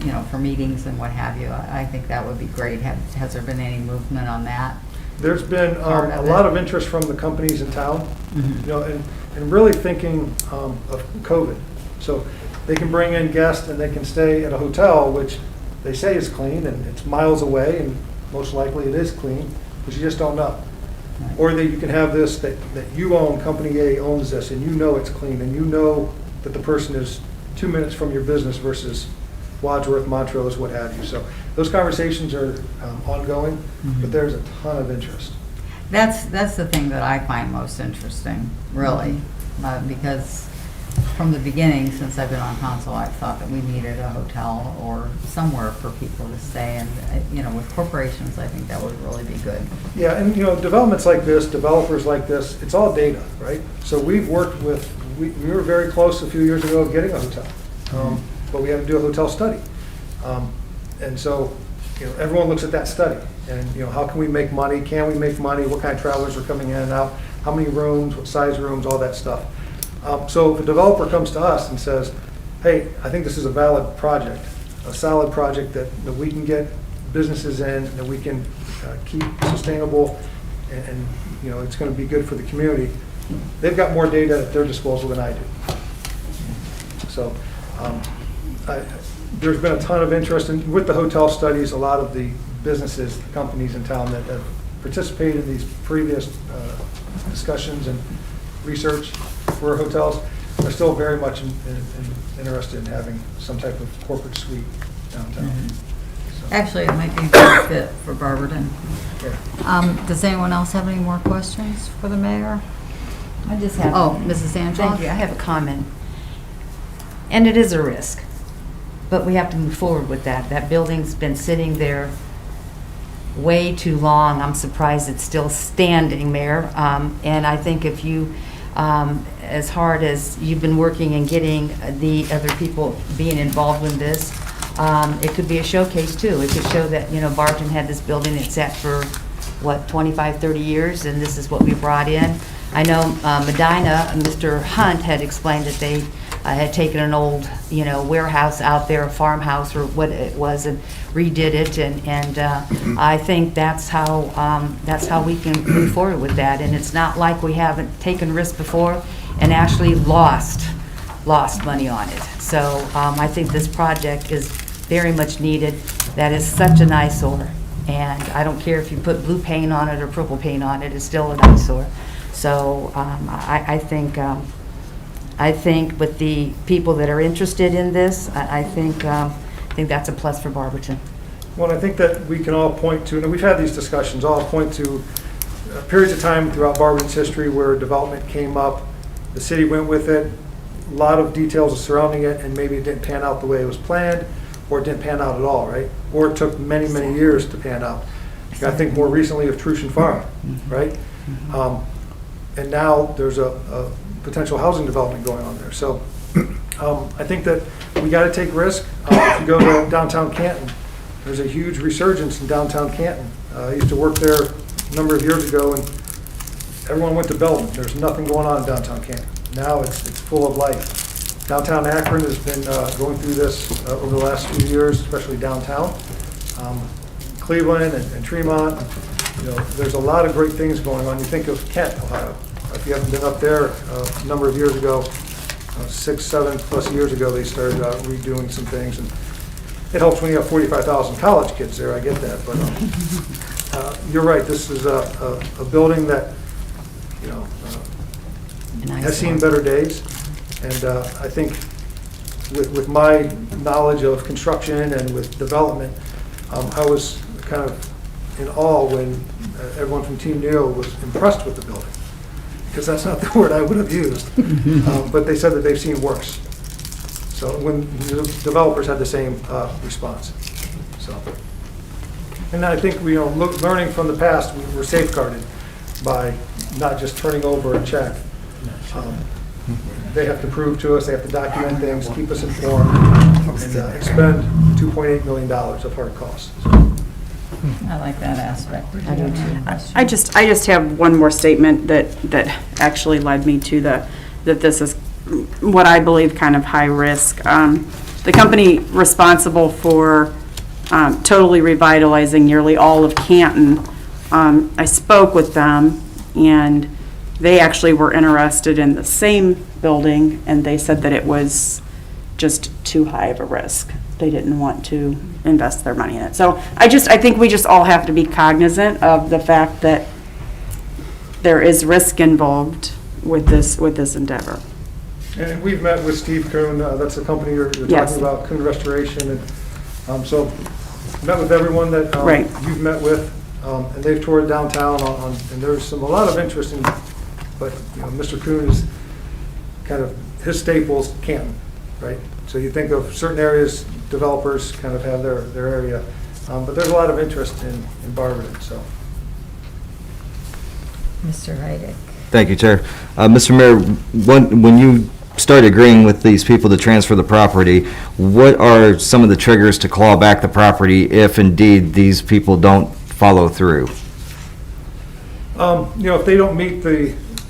you know, for meetings and what have you. I think that would be great. Has there been any movement on that? There's been Part a of lot it. of interest from the companies in town, you know, and really thinking of COVID. So they can bring in guests and they can stay at a hotel, which they say is clean and it's miles away, and most likely it is clean, but you just don't know. Or that you can have this, that you own, Company A owns this, and you know it's clean, and you know that the person is 2 minutes from your business versus Wadsworth, Montrose, what have you. So those conversations are ongoing, but there's a ton of interest. That's the thing that I find most interesting, really, because from the beginning, since I've been on council, I've thought that we needed a hotel or somewhere for people to stay, and, you know, with corporations, I think that would really be good. Yeah, and you know, developments like this, developers like this, it's all data, right? So we've worked with, we were very close a few years ago of getting a hotel, but we had to do a hotel study. And so, you know, everyone looks at that study and, you know, how can we make money? Can we make money? What kind of travelers are coming in and out? How many rooms? What size rooms? All that stuff. So if a developer comes to us and says, hey, I think this is a valid project, a solid project that we can get businesses in, that we can keep sustainable, and you know, it's going to be good for the community, they've got more data at their disposal than I do. So there's been a ton of interest in, with the hotel studies. A lot of the businesses, the companies in town that have participated in these previous discussions and research for hotels are still very much interested in having some type of corporate suite downtown. So, Actually, it might be a good fit for Barberton. yeah. Does anyone else have any more questions for the mayor? I just have. Oh, Mrs. Angela? Thank you. I have a comment. And it is a risk, but we have to move forward with that. That building's been sitting there way too long. I'm surprised it's still standing, Mayor. And I think if you, as hard as you've been working and getting the other people being involved in this, it could be a showcase too. It could show that, you know, Barberton had this building that sat for, what, 25, 30 years, and this is what we brought in. I know Medina, Mr. Hunt had explained that they had taken an old, you know, warehouse out there, a farmhouse or what it was, and redid it, and I think that's how we can move forward with that. And it's not like we haven't taken risks before and actually lost money on it. So I think this project is very much needed. That is such an eyesore, and I don't care if you put blue paint on it or purple paint on it, it's still an eyesore. So I think with the people that are interested in this, I think that's a plus for Barberton. Well, I think that we can all point to, and we've had these discussions, all point to periods of time throughout Barberton's history where development came up, the city went with it, a lot of details surrounding it, and maybe it didn't pan out the way it was planned, or it didn't pan out at all, right? Or it took many, many years to pan out. I think more recently of Trushan Farm, right? And now there's a potential housing development going on there. So I think that we got to take risk. If you go to downtown Canton, there's a huge resurgence in downtown Canton. I used to work there a number of years ago, and everyone went to Belton. There's nothing going on in downtown Canton. Now it's full of life. Downtown Akron has been going through this over the last few years, especially downtown. Cleveland and Tremont, you know, there's a lot of great things going on. You think of Kent, Ohio. If you haven't been up there, a number of years ago, 6, 7 plus years ago, they started redoing some things. And it helps when you have 45,000 college kids there, I get that. But you're right, this is a building that, you know, has seen better days. And I think with my knowledge of construction and with development, I was kind of in awe when everyone from Team Neo was impressed with the building, because that's not the word I would have used. But they said that they've seen worse. So when the developers had the same response. So, and I think we, you know, learning from the past, we were safeguarded by not just turning over a check. they have to prove to us, they have to document things, keep us informed, and expend $2.8 million of hard costs. I like that aspect. I do too. I just have one more statement that actually led me to that this is what I believe kind of high risk. The company responsible for totally revitalizing nearly all of Canton, I spoke with them, and they actually were interested in the same building, and they said that it was just too high of a risk. They didn't want to invest their money in it. So I think we just all have to be cognizant of the fact that there is risk involved with this endeavor. And we've met with Steve Kuhn, that's the company you're Yes. talking about, Kuhn Restoration, and so met with everyone that Right. you've met with, and they've toured downtown and there's a lot of interest in, but, Mr. Kuhn is kind of, his staples Canton, right? So you think of certain areas, developers kind of have their area, but there's a lot of interest in Barberton, so. Mr. Heidick. Thank you, Chair. Mr. Mayor, when you start agreeing with these people to transfer the property, what are some of the triggers to claw back the property if indeed these people don't follow through? If they don't meet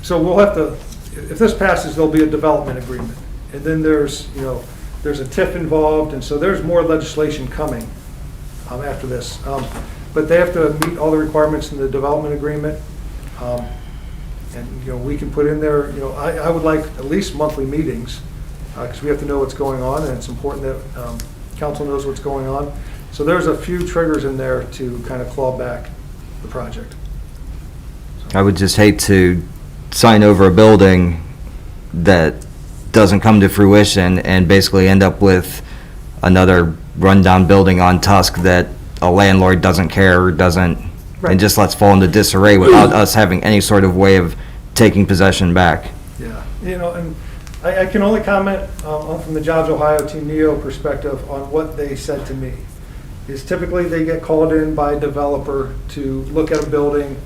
so we'll have to, if this passes, there'll be a development agreement. And then there's a TIF involved, and so there's more legislation coming after this. But they have to meet all the requirements in the development agreement. And, we can put in there, I would like at least monthly meetings, because we have to know what's going on, and it's important that council knows what's going on. So there's a few triggers in there to kind of claw back the project. I would just hate to sign over a building that doesn't come to fruition and basically end up with another rundown building on Tusk that a landlord doesn't care, and just lets fall into disarray without us having any sort of way of taking possession back. Yeah, and I can only comment from the Jobs Ohio Team Neo perspective on what they said to me. Is typically they get called in by a developer to look at a building,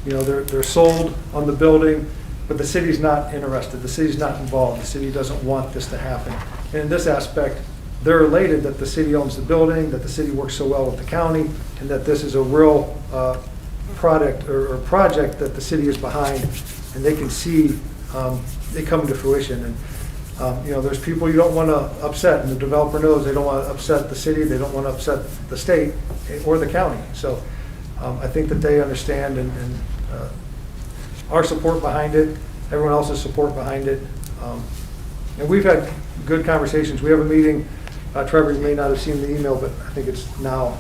they're sold on the building, but the city's not interested, the city's not involved, the city doesn't want this to happen. And in this aspect, they're elated that the city owns the building, that the city works so well with the county, and that this is a real product or project that the city is behind, and they can see it come to fruition. And there's people you don't want to upset, and the developer knows they don't want to upset the city, they don't want to upset the state or the county. So I think that they understand, and our support behind it, everyone else's support behind it. And we've had good conversations. We have a meeting, Trevor, you may not have seen the email, but I think it's now,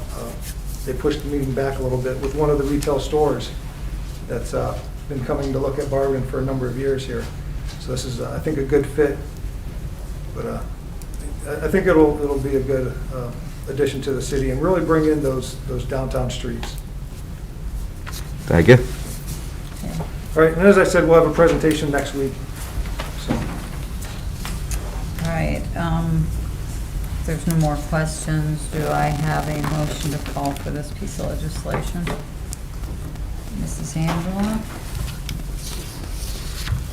they pushed the meeting back a little bit with one of the retail stores that's been coming to look at Barberton for a number of years here. So this is, I think, a good fit, but I think it'll be a good addition to the city and really bring in those downtown streets. Thank you. All right, and as I said, we'll have a presentation next week. So. All right, if there's no more questions, do I have a motion to call for this piece of legislation? Mrs. Angela?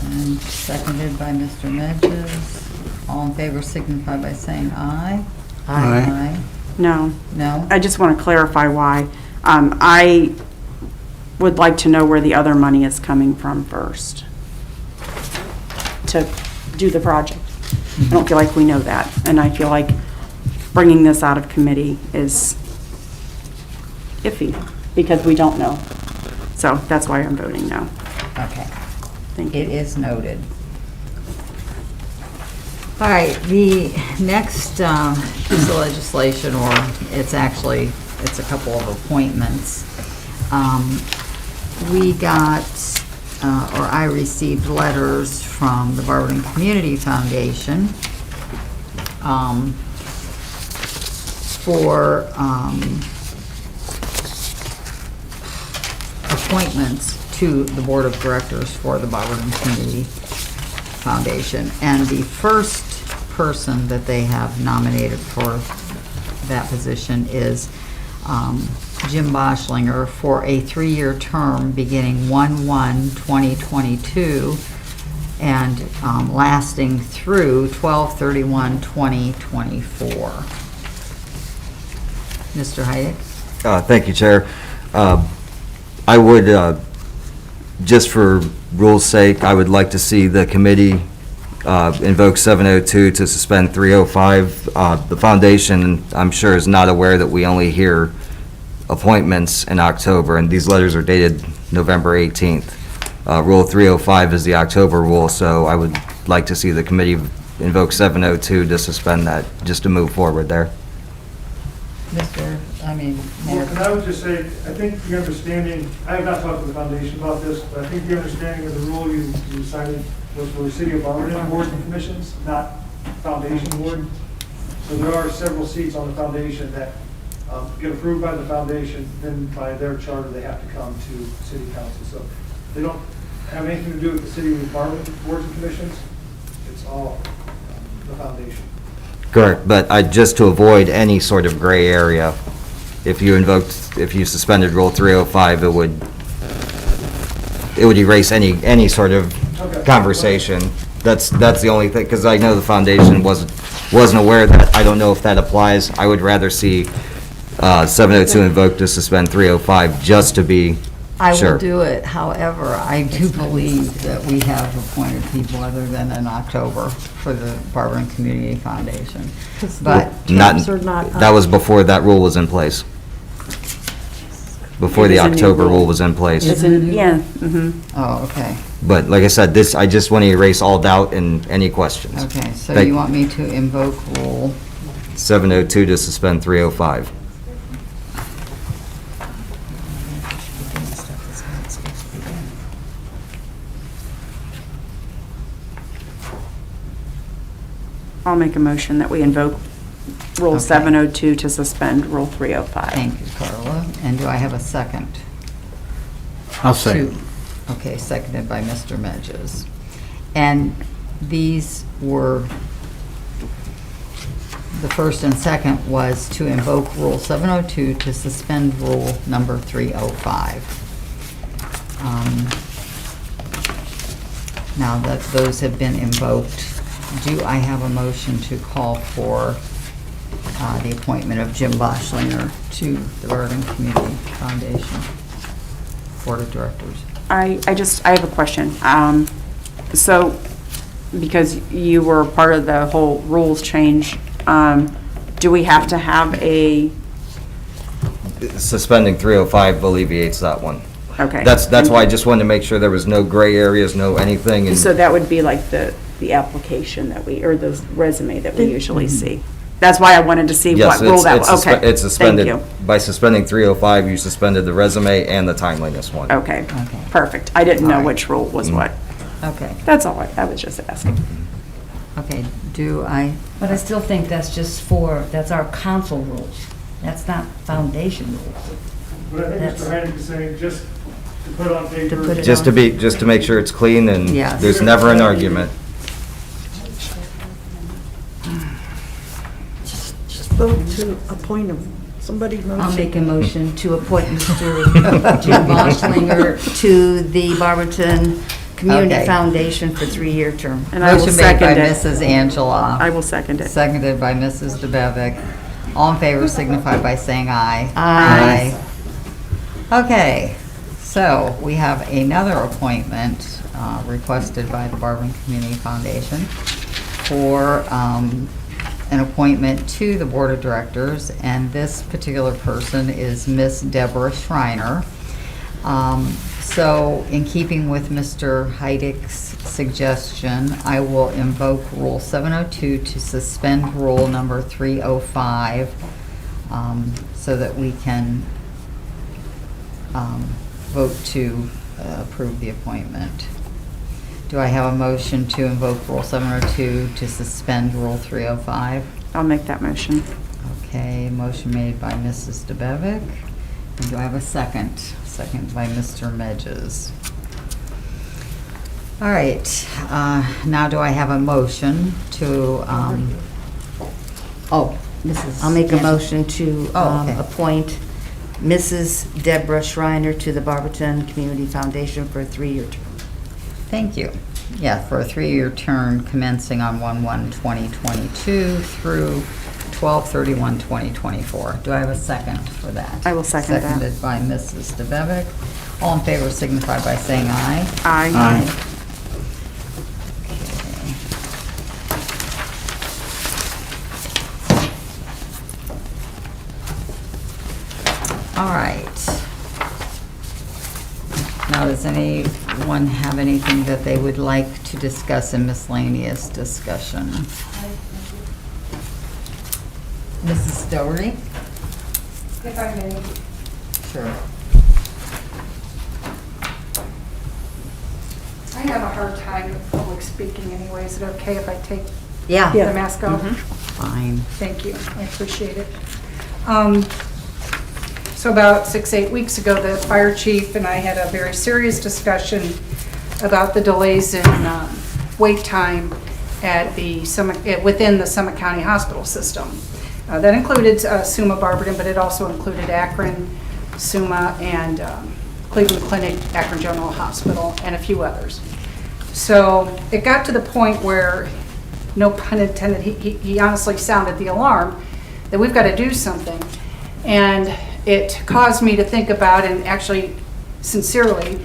And seconded by Mr. Medges. All in favor signify by saying aye. Aye. No. No? I just want to clarify why. I would like to know where the other money is coming from first to do the project. I don't feel like we know that, and I feel like bringing this out of committee is iffy, because we don't know. So that's why I'm voting no. Okay. Thank you. It is noted. All right, the next piece of legislation, or it's a couple of appointments. We got, or I received letters from the Barberton Community Foundation for appointments to the Board of Directors for the Barberton Community Foundation. And the first person that they have nominated for that position is Jim Boschlinger for a 3-year term beginning 1/1/2022 and lasting through 12/31/2024. Mr. Heidick? Thank you, Chair. I would, just for rule's sake, I would like to see the committee invoke 702 to suspend 305. The foundation, I'm sure, is not aware that we only hear appointments in October, and these letters are dated November 18th. Rule 305 is the October rule, so I would like to see the committee invoke 702 to suspend that, just to move forward there. Well, and I would just say, I think the understanding, I have not talked to the foundation about this, but I think the understanding of the rule you cited was for the city of Barberton boards and commissions, not foundation board. So there are several seats on the foundation that get approved by the foundation, then by their charter, they have to come to city council. So they don't have anything to do with the city of Barberton boards and commissions. It's all the foundation. Correct, but just to avoid any sort of gray area, if you suspended Rule 305, it would erase any sort of conversation. That's the only thing, because I know the foundation wasn't aware of that. I don't know if that applies. I would rather see 702 invoked to suspend 305, just to be I sure. will do it. However, I do believe that we have appointed people other than in October for the Barberton Community Foundation. But Terms are not up. That was before that rule was in place. Before It the is a new October rule. rule was in place. Yeah, Oh, okay. But like I said, I just want to erase all doubt and any questions. Okay, so Thank- you want me to invoke Rule 702 to suspend 305. I'll make a motion that we invoke Rule Okay. 702 to suspend Rule 305. Thank you, Carla. And do I have a second? I'll say. Two. Okay, seconded by Mr. Medges. And these were, the first and second was to invoke Rule 702 to suspend Rule number 305. Now that those have been invoked, do I have a motion to call for the appointment of Jim Boschlinger to the Barberton Community Foundation Board of Directors? I have a question. So, because you were part of the whole rules change, do we have to have a, Suspending 305 alleviates that one. okay. That's why I just wanted to make sure there was no gray areas, no anything. And So that would be like the application that we, or the resume that we usually see. That's why I wanted to see Yes, what rule that, it's okay. it's suspended. Thank By suspending 305, you suspended the resume and the timeliness one. you. Okay, Okay. perfect. I didn't All know right. which rule was what. Okay, That's all I was just asking. okay, do I, But I still think that's just that's our council rules. That's not foundation rules. But I think That's- Mr. Heidick is saying just to put it on paper. put it Just to make sure it's clean and Yes. there's never an argument. Just vote to appoint him. Somebody motion. I'll make a motion to appoint Mr. Jim Boschlinger to the Barberton Community Okay. Foundation for 3-year term. And I will motion made by second it. Mrs. Angela, I will second it. seconded by Mrs. DeBevick. All in favor signify by saying aye. Aye. Okay, so we have another appointment requested by the Barberton Community Foundation for an appointment to the Board of Directors, and this particular person is Miss Deborah Schreiner. So in keeping with Mr. Heidick's suggestion, I will invoke Rule 702 to suspend Rule number 305 so that we can vote to approve the appointment. Do I have a motion to invoke Rule 702 to suspend Rule 305? I'll make that motion. Okay, motion made by Mrs. DeBevick. And do I have a second? Second by Mr. Medges. All right, now do I have a motion to, Mrs. I'll make a Angela. motion to Oh, okay. appoint Mrs. Deborah Schreiner to the Barberton Community Foundation for a 3-year term. Thank you. Yeah, for a 3-year term commencing on 1/1/2022 through 12/31/2024. Do I have a second for that? I will second that. Seconded by Mrs. DeBevick. All in favor signify by saying aye. Aye. Okay. All right. Now, does anyone have anything that they would like to discuss in miscellaneous discussion? Mrs. Story? If I may. Sure. I have a hard time with public speaking anyway. Is it okay if I take Yeah. the mask off? Fine. Thank you. I appreciate it. So about 6, 8 weeks ago, the fire chief and I had a very serious discussion about the delays in wait time at the within the Summit County Hospital system. That included Summa Barberton, but it also included Akron, Summa, and Cleveland Clinic, Akron General Hospital, and a few others. So it got to the point where, no pun intended, he honestly sounded the alarm that we've got to do something. And it caused me to think about, and actually sincerely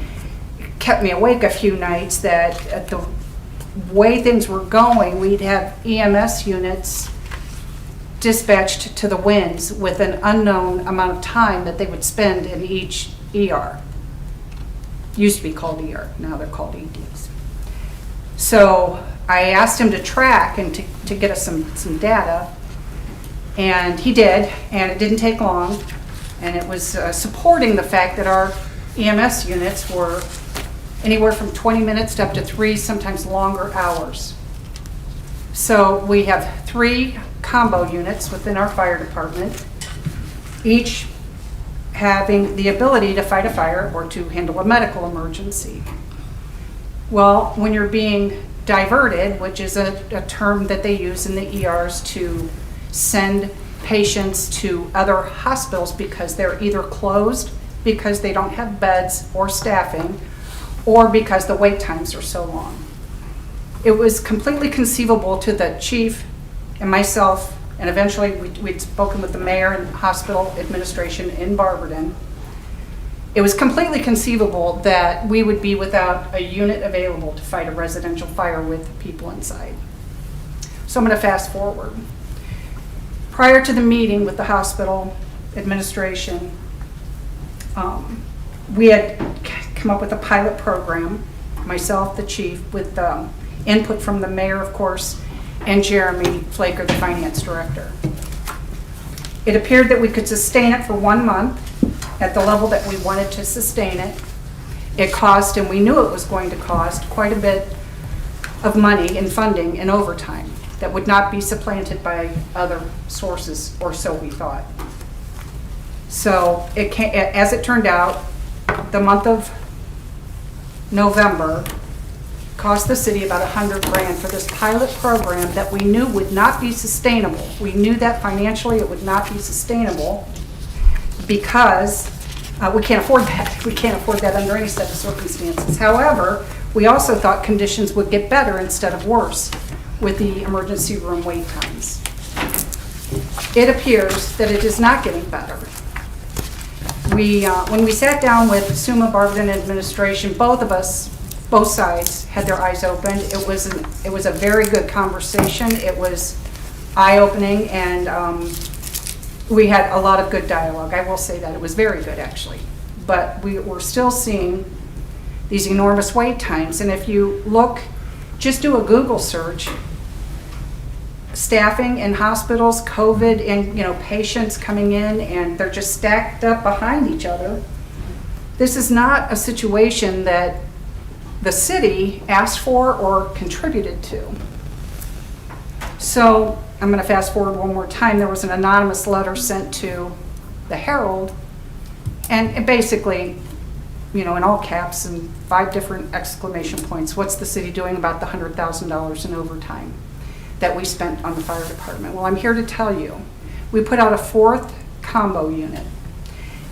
kept me awake a few nights, that at the way things were going, we'd have EMS units dispatched to the winds with an unknown amount of time that they would spend in each ER. Used to be called ER, now they're called EDs. So I asked him to track and to get us some data, and he did, and it didn't take long, and it was supporting the fact that our EMS units were anywhere from 20 minutes to up to 3, sometimes longer hours. So we have 3 combo units within our fire department, each having the ability to fight a fire or to handle a medical emergency. Well, when you're being diverted, which is a term that they use in the ERs to send patients to other hospitals because they're either closed because they don't have beds or staffing, or because the wait times are so long. It was completely conceivable to the chief and myself, and eventually we'd spoken with the mayor and hospital administration in Barberton. It was completely conceivable that we would be without a unit available to fight a residential fire with people inside. So I'm going to fast forward. Prior to the meeting with the hospital administration, we had come up with a pilot program, myself, the chief, with input from the mayor, of course, and Jeremy Flaker, the finance director. It appeared that we could sustain it for 1 month at the level that we wanted to sustain it. It cost, and we knew it was going to cost, quite a bit of money in funding and overtime that would not be supplanted by other sources, or so we thought. So as it turned out, the month of November cost the city about $100,000 for this pilot program that we knew would not be sustainable. We knew that financially it would not be sustainable because we can't afford that. We can't afford that under any set of circumstances. However, we also thought conditions would get better instead of worse with the emergency room wait times. It appears that it is not getting better. When we sat down with Summa Barberton administration, both sides had their eyes opened. It was a very good conversation. It was eye-opening, and we had a lot of good dialogue. I will say that. It was very good, actually. But we were still seeing these enormous wait times. And if you look, just do a Google search, staffing in hospitals, COVID, and patients coming in, and they're just stacked up behind each other. This is not a situation that the city asked for or contributed to. So I'm going to fast forward one more time. There was an anonymous letter sent to the Herald, and it basically, in all caps and 5 different exclamation points, what's the city doing about the $100,000 in overtime that we spent on the fire department? Well, I'm here to tell you, we put out a 4th combo unit,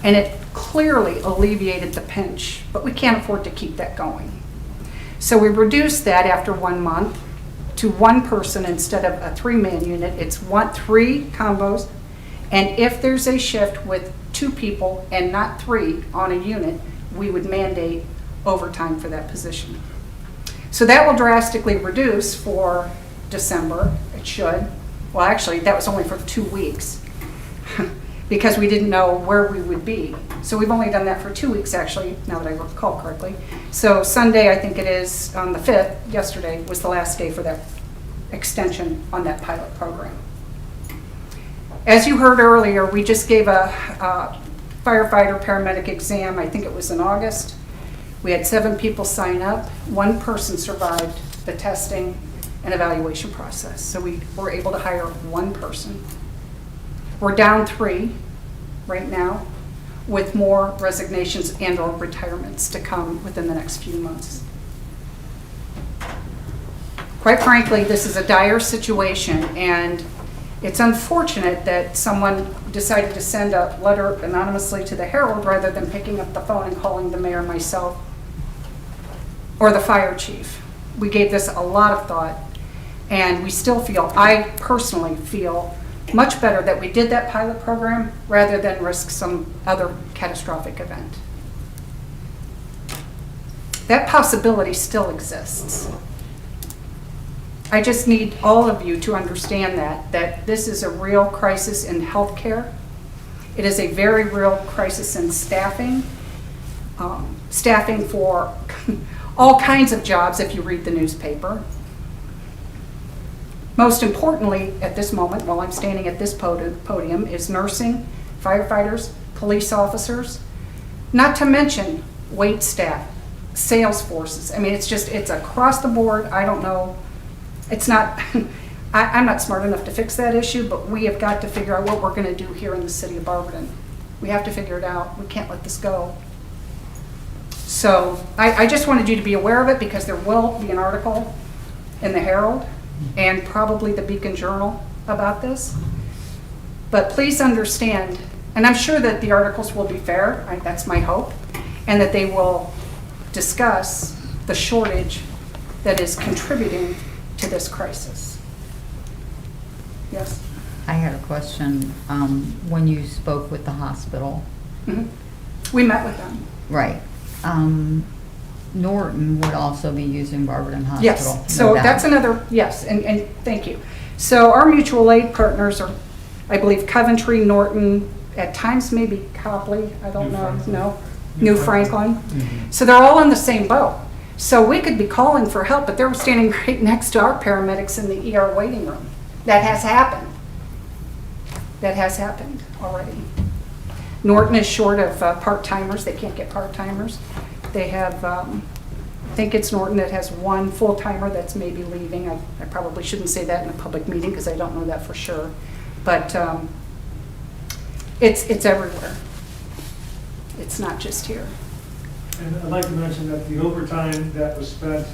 and it clearly alleviated the pinch, but we can't afford to keep that going. So we reduced that after 1 month to one person instead of a 3-man unit. It's 3 combos. And if there's a shift with 2 people and not 3 on a unit, we would mandate overtime for that position. So that will drastically reduce for December. It should. Well, actually, that was only for 2 weeks because we didn't know where we would be. So we've only done that for 2 weeks, actually, now that I recall correctly. So Sunday, I think it is, on the 5th, yesterday, was the last day for that extension on that pilot program. As you heard earlier, we just gave a firefighter paramedic exam, I think it was in August. We had 7 people sign up. 1 person survived the testing and evaluation process. So we were able to hire 1 person. We're down 3 right now, with more resignations and or retirements to come within the next few months. Quite frankly, this is a dire situation, and it's unfortunate that someone decided to send a letter anonymously to the Herald rather than picking up the phone and calling the mayor, myself, or the fire chief. We gave this a lot of thought, and we still feel, I personally feel, much better that we did that pilot program rather than risk some other catastrophic event. That possibility still exists. I just need all of you to understand that this is a real crisis in healthcare. It is a very real crisis in staffing. Staffing for all kinds of jobs if you read the newspaper. Most importantly, at this moment, while I'm standing at this podium, is nursing, firefighters, police officers, not to mention wait staff, sales forces. I mean, it's across the board. I don't know. It's not, I'm not smart enough to fix that issue, but we have got to figure out what we're going to do here in the city of Barberton. We have to figure it out. We can't let this go. So I just wanted you to be aware of it because there will be an article in the Herald and probably the Beacon Journal about this. But please understand, and I'm sure that the articles will be fair, that's my hope, and that they will discuss the shortage that is contributing to this crisis. Yes? I had a question. When you spoke with the hospital. Mm-hmm. We met with them. Right. Norton would also be using Barberton Hospital. Yes, so that's another, yes, and thank you. So our mutual aid partners are, I believe, Coventry, Norton, at times maybe Copley, I don't know, New Franklin. Mm-hmm. So they're all in the same boat. So we could be calling for help, but they're standing right next to our paramedics in the ER waiting room. That has happened. That has happened already. Norton is short of part-timers. They can't get part-timers. They have, I think it's Norton that has 1 full-timer that's maybe leaving. I probably shouldn't say that in a public meeting because I don't know that for sure. But it's everywhere. It's not just here. And I'd like to mention that the overtime that was spent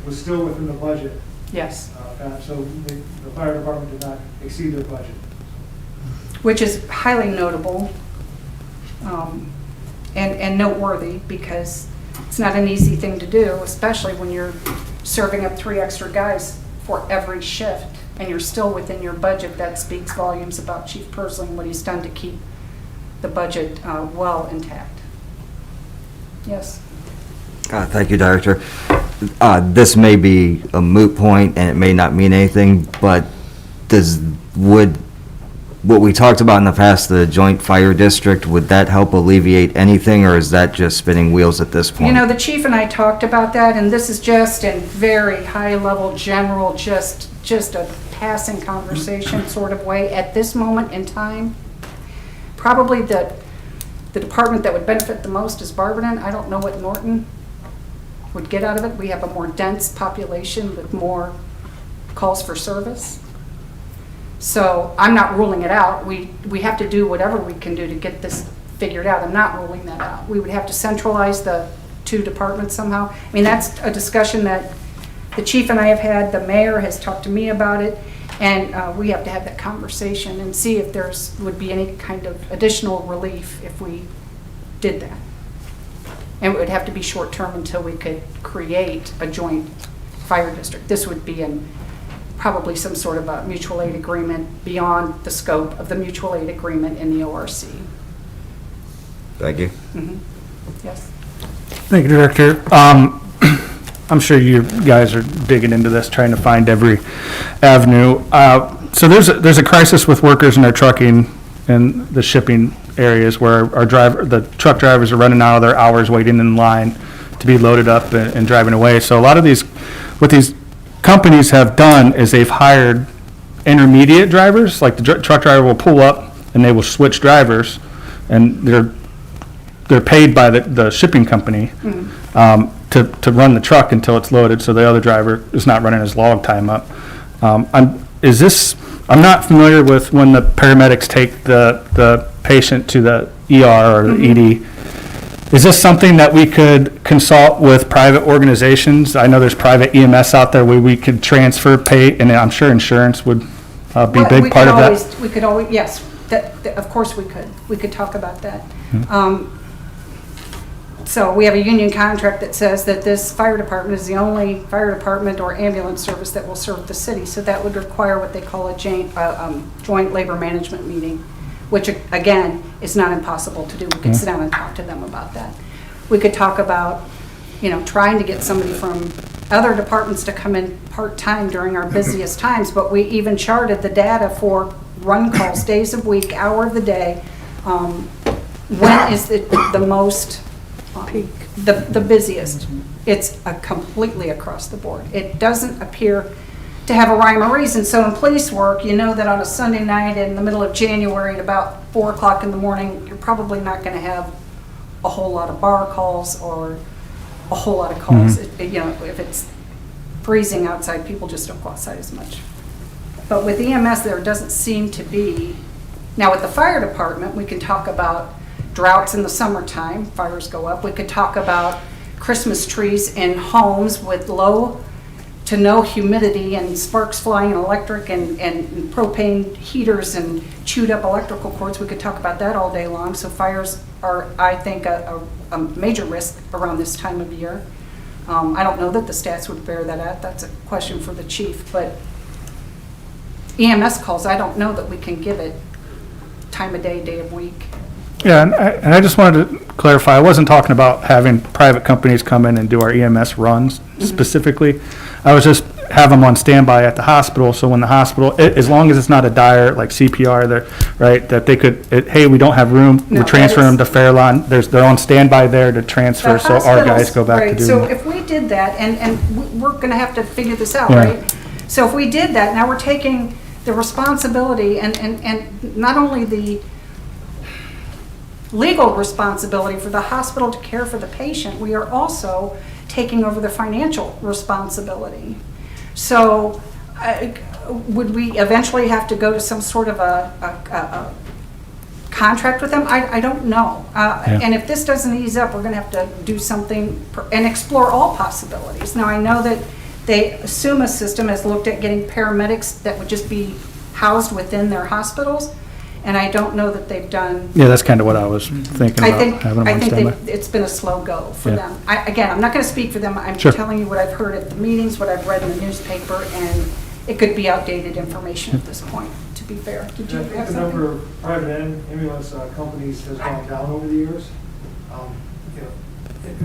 was still within the budget. Yes. So the fire department did not exceed their budget. Which is highly notable and noteworthy because it's not an easy thing to do, especially when you're serving up 3 extra guys for every shift and you're still within your budget. That speaks volumes about Chief Pursley and what he's done to keep the budget well intact. Yes? Thank you, Director. This may be a moot point and it may not mean anything, but would what we talked about in the past, the joint fire district, would that help alleviate anything, or is that just spinning wheels at this point? You know, the chief and I talked about that, and this is just in very high level, general, just a passing conversation sort of way at this moment in time. Probably the department that would benefit the most is Barberton. I don't know what Norton would get out of it. We have a more dense population with more calls for service. So I'm not ruling it out. We have to do whatever we can do to get this figured out. I'm not ruling that out. We would have to centralize the 2 departments somehow. I mean, that's a discussion that the chief and I have had. The mayor has talked to me about it. And we have to have that conversation and see if would be any kind of additional relief if we did that. And it would have to be short-term until we could create a joint fire district. This would be in probably some sort of a mutual aid agreement beyond the scope of the mutual aid agreement in the ORC. Thank you. Yes. Thank you, Director. I'm sure you guys are digging into this, trying to find every avenue. So there's a crisis with workers in our trucking and the shipping areas where the truck drivers are running out of their hours waiting in line to be loaded up and driving away. So a lot of what these companies have done is they've hired intermediate drivers, like the truck driver will pull up and they will switch drivers, and they're paid by the shipping company to run the truck until it's loaded, so the other driver is not running his log time up. I'm not familiar with when the paramedics take the patient to the ER or the ED. Is this something that we could consult with private organizations? I know there's private EMS out there where we could transfer pay, and I'm sure insurance would be a big part of that. We could always, yes, of course we could. We could talk about that. So we have a union contract that says that this fire department is the only fire department or ambulance service that will serve the city. So that would require what they call a joint labor management meeting, which again is not impossible to do. We could sit down and talk to them about that. We could talk about, trying to get somebody from other departments to come in part-time during our busiest times, but we even charted the data for run calls, days of week, hour of the day. When is the most peak, the busiest? It's completely across the board. It doesn't appear to have a rhyme or reason. So in police work, you know that on a Sunday night in the middle of January at about 4 o'clock in the morning, you're probably not going to have a whole lot of bar calls or a whole lot of calls. If it's freezing outside, people just don't go outside as much. But with EMS, there doesn't seem to be. Now with the fire department, we can talk about droughts in the summertime, fires go up. We could talk about Christmas trees in homes with low to no humidity and sparks flying and electric and propane heaters and chewed up electrical cords. We could talk about that all day long. So fires are, I think, a major risk around this time of year. I don't know that the stats would bear that out. That's a question for the chief. But EMS calls, I don't know that we can give it time of day, day of week. Yeah, and I just wanted to clarify, I wasn't talking about having private companies come in and do our EMS runs specifically. I was just have them on standby at the hospital, so when the hospital, as long as it's not a dire, like CPR, right, that they could, hey, we don't have room, we're transferring them to Fairlawn, they're on standby there to transfer, so our guys go back to doing it. So if we did that, and we're going to have to figure this out, right? So if we did that, now we're taking the responsibility and not only the legal responsibility for the hospital to care for the patient, we are also taking over the financial responsibility. So would we eventually have to go to some sort of a contract with them? I don't know. And if this doesn't ease up, we're going to have to do something and explore all possibilities. Now, I know that they assume a system has looked at getting paramedics that would just be housed within their hospitals. And I don't know that they've done. Yeah, that's kind of what I was thinking about, having them on standby. I think it's been a slow go for them. Again, I'm not going to speak for them. I'm telling you what I've heard at the meetings, what I've read in the newspaper, and it could be outdated information at this point, to be fair. Did you have something? The number of private ambulance companies has gone down over the years.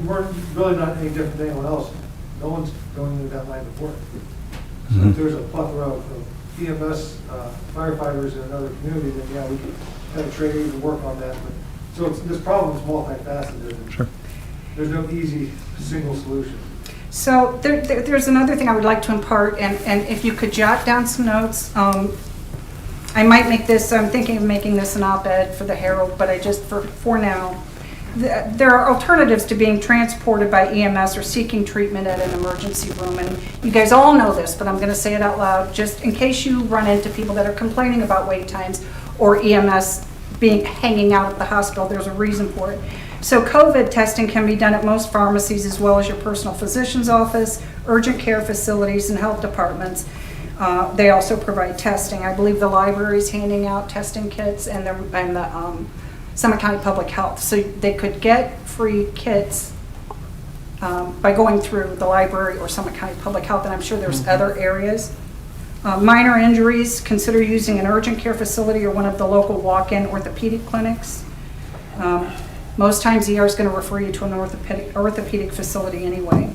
We're really not any different than anyone else. No one's going into that line of work. So if there's a plethora of EMS firefighters in another community, then yeah, we can kind of trade and work on that. But, so this problem is multifaceted. Sure. There's no easy single solution. So there's another thing I would like to impart, and if you could jot down some notes. I might make this, I'm thinking of making this an op-ed for the Herald, but I just, for now, there are alternatives to being transported by EMS or seeking treatment at an emergency room. And you guys all know this, but I'm going to say it out loud, just in case you run into people that are complaining about wait times or EMS hanging out at the hospital. There's a reason for it. So COVID testing can be done at most pharmacies as well as your personal physician's office, urgent care facilities, and health departments. They also provide testing. I believe the library is handing out testing kits, and the Summit County Public Health. So they could get free kits by going through the library or Summit County Public Health, and I'm sure there's other areas. Minor injuries, consider using an urgent care facility or one of the local walk-in orthopedic clinics. Most times ER is going to refer you to an orthopedic facility anyway.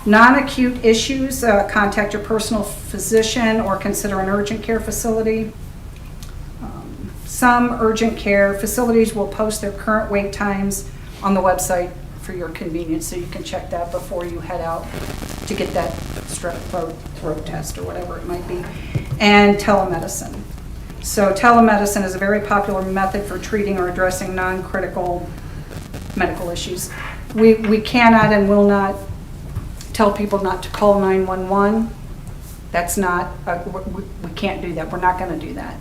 Non-acute issues, contact your personal physician or consider an urgent care facility. Some urgent care facilities will post their current wait times on the website for your convenience, so you can check that before you head out to get that strep throat test or whatever it might be. And telemedicine. So telemedicine is a very popular method for treating or addressing non-critical medical issues. We cannot and will not tell people not to call 911. That's not, we can't do that. We're not going to do that.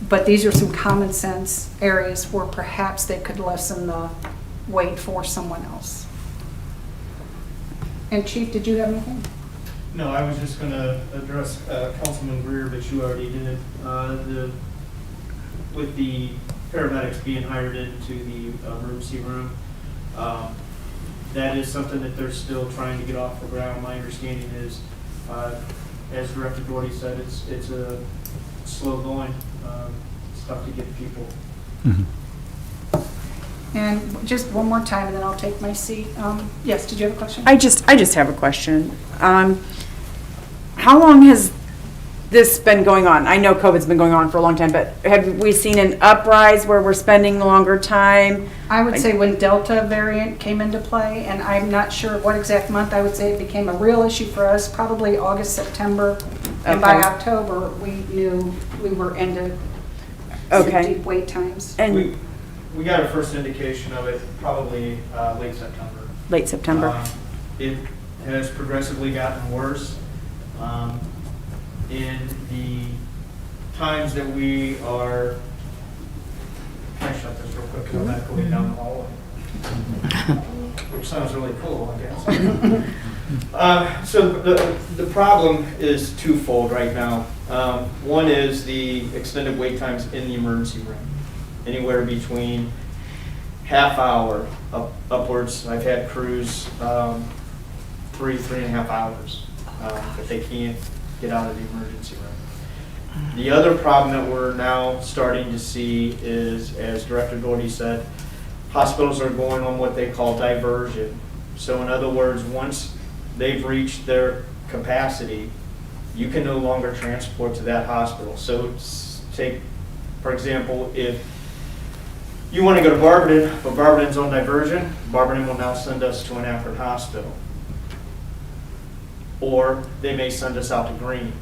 But these are some common sense areas where perhaps they could lessen the wait for someone else. And Chief, did you have anything? No, I was just going to address Councilman Greer, but you already did. With the paramedics being hired into the emergency room, that is something that they're still trying to get off the ground. My understanding is, as Director Doherty said, it's a slow going. It's tough to get people. And just one more time, and then I'll take my seat. Yes, did you have a question? I just have a question. How long has this been going on? I know COVID's been going on for a long time, but have we seen an uprise where we're spending longer time? I would say when Delta variant came into play, and I'm not sure what exact month, I would say it became a real issue for us, probably August, September. And by October, we knew we were into deep wait times. And we got a first indication of it probably late September. Late September. It has progressively gotten worse. In the times that we are, can I shut this real quick? I'm not going down the hallway. Which sounds really cool, I guess. So the problem is twofold right now. One is the extended wait times in the emergency room. Anywhere between half hour upwards. I've had crews 3.5 hours if they can't get out of the emergency room. The other problem that we're now starting to see is, as Director Doherty said, hospitals are going on what they call diversion. So in other words, once they've reached their capacity, you can no longer transport to that hospital. So take, for example, if you want to go to Barberton, but Barberton's on diversion, Barberton will now send us to an Akron hospital. Or they may send us out to Greene,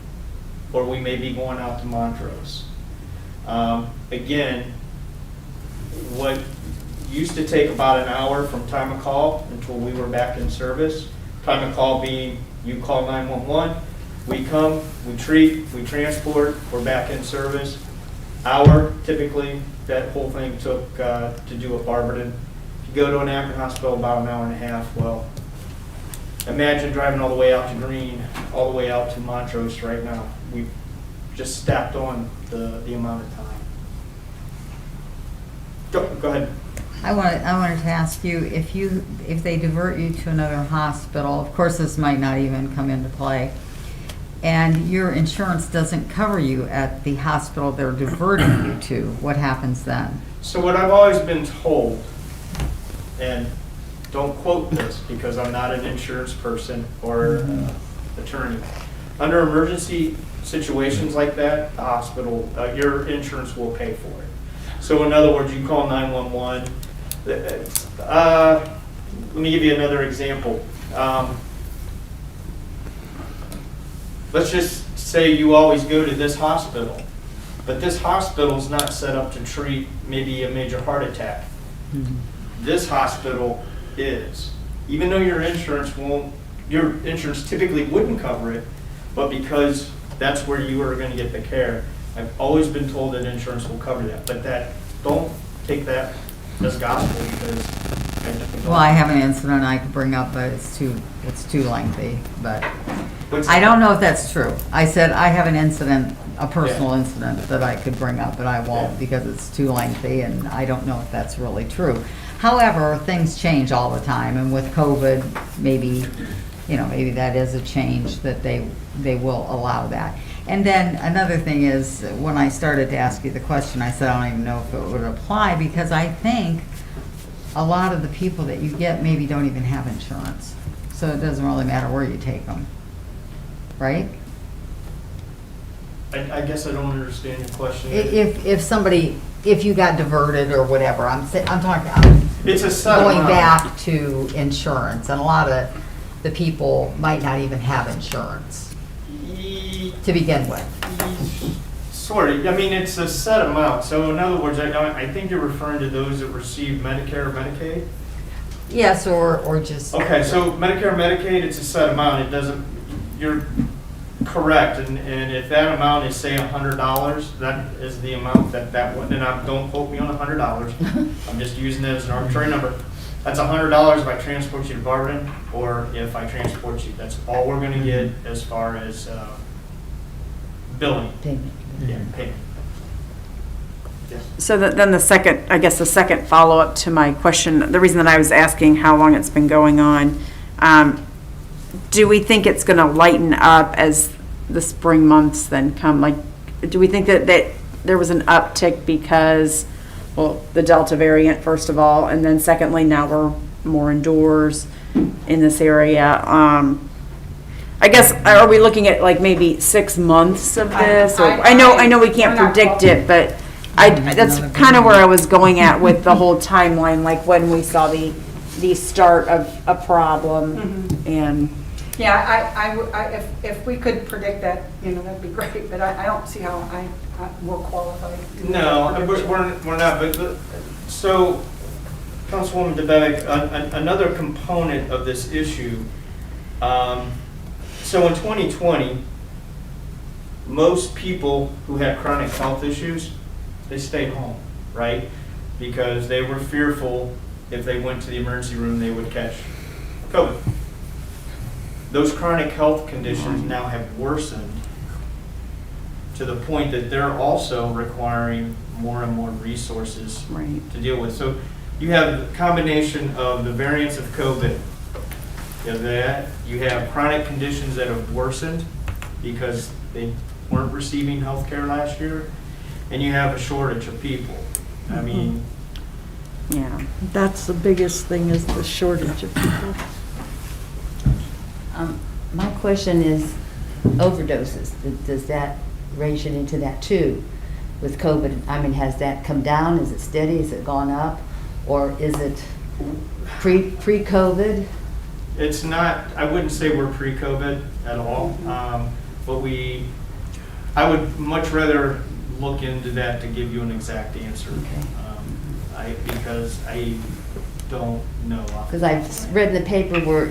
or we may be going out to Montrose. Again, what used to take about an hour from time of call until we were back in service, time of call being you call 911, we come, we treat, we transport, we're back in service. Hour, typically, that whole thing took to do at Barberton. If you go to an Akron hospital, about an hour and a half. Well, imagine driving all the way out to Greene, all the way out to Montrose right now. We've just stacked on the amount of time. Go ahead. I wanted to ask you if they divert you to another hospital, of course this might not even come into play, and your insurance doesn't cover you at the hospital they're diverting you to, what happens then? So what I've always been told, and don't quote this because I'm not an insurance person or attorney, under emergency situations like that, the hospital, your insurance will pay for it. So in other words, you call 911. Let me give you another example. Let's just say you always go to this hospital, but this hospital is not set up to treat maybe a major heart attack. This hospital is. Even though your insurance typically wouldn't cover it, but because that's where you are going to get the care, I've always been told that insurance will cover that. But don't take that as gospel because Well, I have an incident I could bring up, but it's too lengthy, but I don't know if that's true. I said I have an incident, a personal incident that I could bring up, but I won't because it's too lengthy and I don't know if that's really true. However, things change all the time, and with COVID, maybe, maybe that is a change that they will allow that. And then another thing is, when I started to ask you the question, I said, I don't even know if it would apply, because I think a lot of the people that you get maybe don't even have insurance. So it doesn't really matter where you take them, right? I guess I don't understand your question. If you got diverted or whatever, I'm talking, It's a set going amount. back to insurance, and a lot of the people might not even have insurance to begin with. Sort of. I mean, it's a set amount. So in other words, I think you're referring to those that receive Medicare or Medicaid? Yes, or just. Okay, so Medicare, Medicaid, it's a set amount. It doesn't, you're correct. And if that amount is, say, $100, that is the amount that one, and don't quote me on $100. I'm just using it as an arbitrary number. That's $100 if I transport you to Barberton, or if I transport you. That's all we're gonna get as far as billing. Payment. Yeah, payment. Yes. So then the second follow-up to my question, the reason that I was asking how long it's been going on, do we think it's going to lighten up as the spring months then come? Like, do we think that there was an uptick because, well, the Delta variant, first of all, and then secondly, now we're more indoors in this area? I guess, are we looking at like maybe 6 months of this? I know we can't predict it, but that's kind of where I was going at with the whole timeline, like when we saw the start of a problem and. Yeah, if we could predict that, that'd be great, but I don't see how we're qualified. No, we're not, but, so, Councilwoman DeBevick, another component of this issue, so in 2020, most people who had chronic health issues, they stayed home, right? Because they were fearful if they went to the emergency room, they would catch COVID. Those chronic health conditions now have worsened to the point that they're also requiring more and more resources to deal with. So you have a combination of the variants of COVID. You have that. You have chronic conditions that have worsened because they weren't receiving health care last year. And you have a shortage of people. I mean... Yeah. That's the biggest thing, is the shortage of people. My question is overdoses. Does that ration into that too with COVID? I mean, has that come down? Is it steady? Has it gone up? Or is it pre-COVID? It's not, I wouldn't say we're pre-COVID at all. But I would much rather look into that to give you an exact answer. Okay. Because I don't know. Because I've read in the paper where,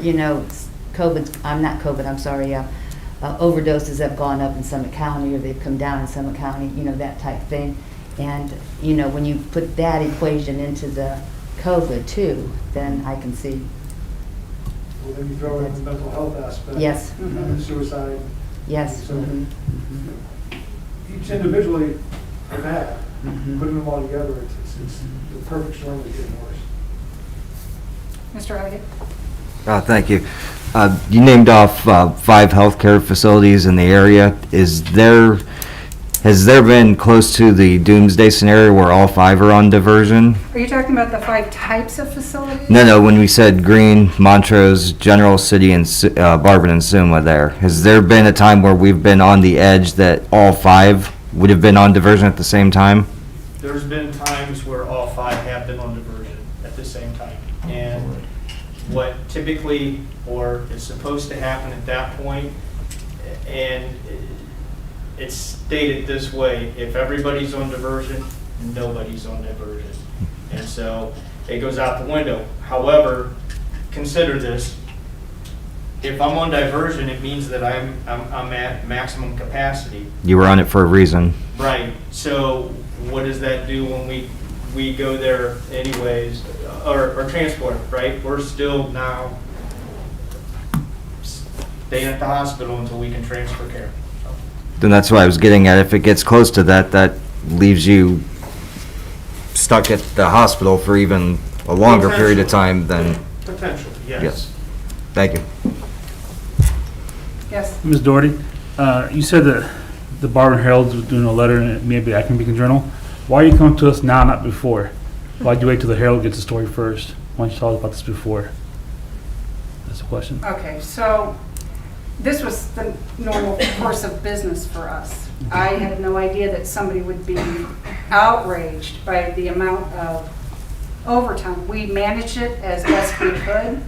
overdoses have gone up in Summit County, or they've come down in Summit County, that type thing. And, when you put that equation into the COVID too, then I can see. Well, then you throw in the mental health aspect. Yes. Suicide. Yes. So each individually are bad. Putting them all together, it's the perfect storm that's getting worse. Mr. Haggett? Thank you. You named off 5 healthcare facilities in the area. Has there been close to the doomsday scenario where all 5 are on diversion? Are you talking about the 5 types of facilities? No, when we said Green, Montrose, General City, and Barberton and Suma there, has there been a time where we've been on the edge that all 5 would have been on diversion at the same time? There's been times where all 5 have been on diversion at the same time. And what typically, or is supposed to happen at that point, and it's stated this way: if everybody's on diversion, nobody's on diversion. And so it goes out the window. However, consider this: if I'm on diversion, it means that I'm at maximum capacity. You were on it for a reason. Right. So what does that do when we go there anyways, or transport, right? We're still now staying at the hospital until we can transfer care. Then that's what I was getting at. If it gets close to that, that leaves you stuck at the hospital for even a longer period of time than, Potentially, yes. Thank you. Yes. Ms. Doherty, you said that the Barberton Herald's was doing a letter and it may be Acton Beacon Journal. Why are you coming to us now, not before? Why'd you wait till the Herald gets the story first? Why don't you tell us about this before? That's the question. Okay, so this was the normal course of business for us. I had no idea that somebody would be outraged by the amount of overtime. We managed it as best we could,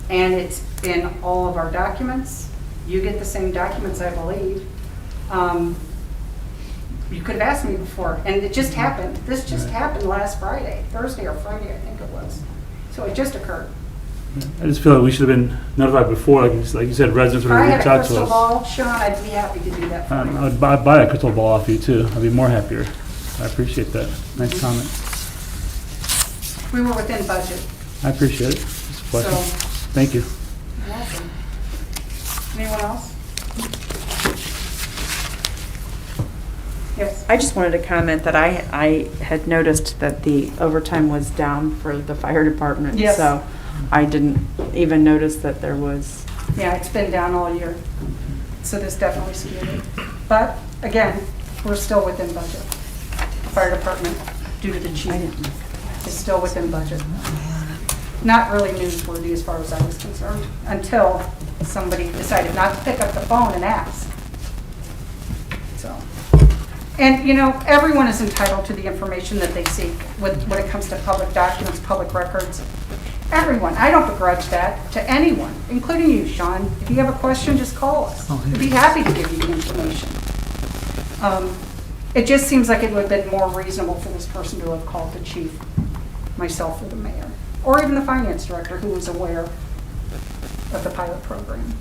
and it's in all of our documents. You get the same documents, I believe. You could have asked me before, and it just happened. This just happened last Friday, Thursday or Friday, I think it was. So it just occurred. I just feel like we should have been notified before, like you said, residents would If I have had reached a out to crystal us. ball, Sean, I'd be happy to do that for you. I'd buy a crystal ball off you too. I'd be more happier. I appreciate that. Nice comment. We were within budget. I appreciate it. Just a question. So- Thank you. You're welcome. Anyone else? Yes. I just wanted to comment that I had noticed that the overtime was down for the fire department. Yes. So I didn't even notice that there was. Yeah, it's been down all year. So this definitely skewed it. But again, we're still within budget. Fire department, due to the chief, is still within budget. Not really newsworthy as far as I was concerned, until somebody decided not to pick up the phone and ask. So, and you know, everyone is entitled to the information that they seek when it comes to public documents, public records. Everyone, I don't begrudge that to anyone, including you, Sean. If you have a question, just call us. We'd be happy to give you the information. It just seems like it would have been more reasonable for this person to have called the chief, myself, or the mayor, or even the finance director who was aware of the pilot program.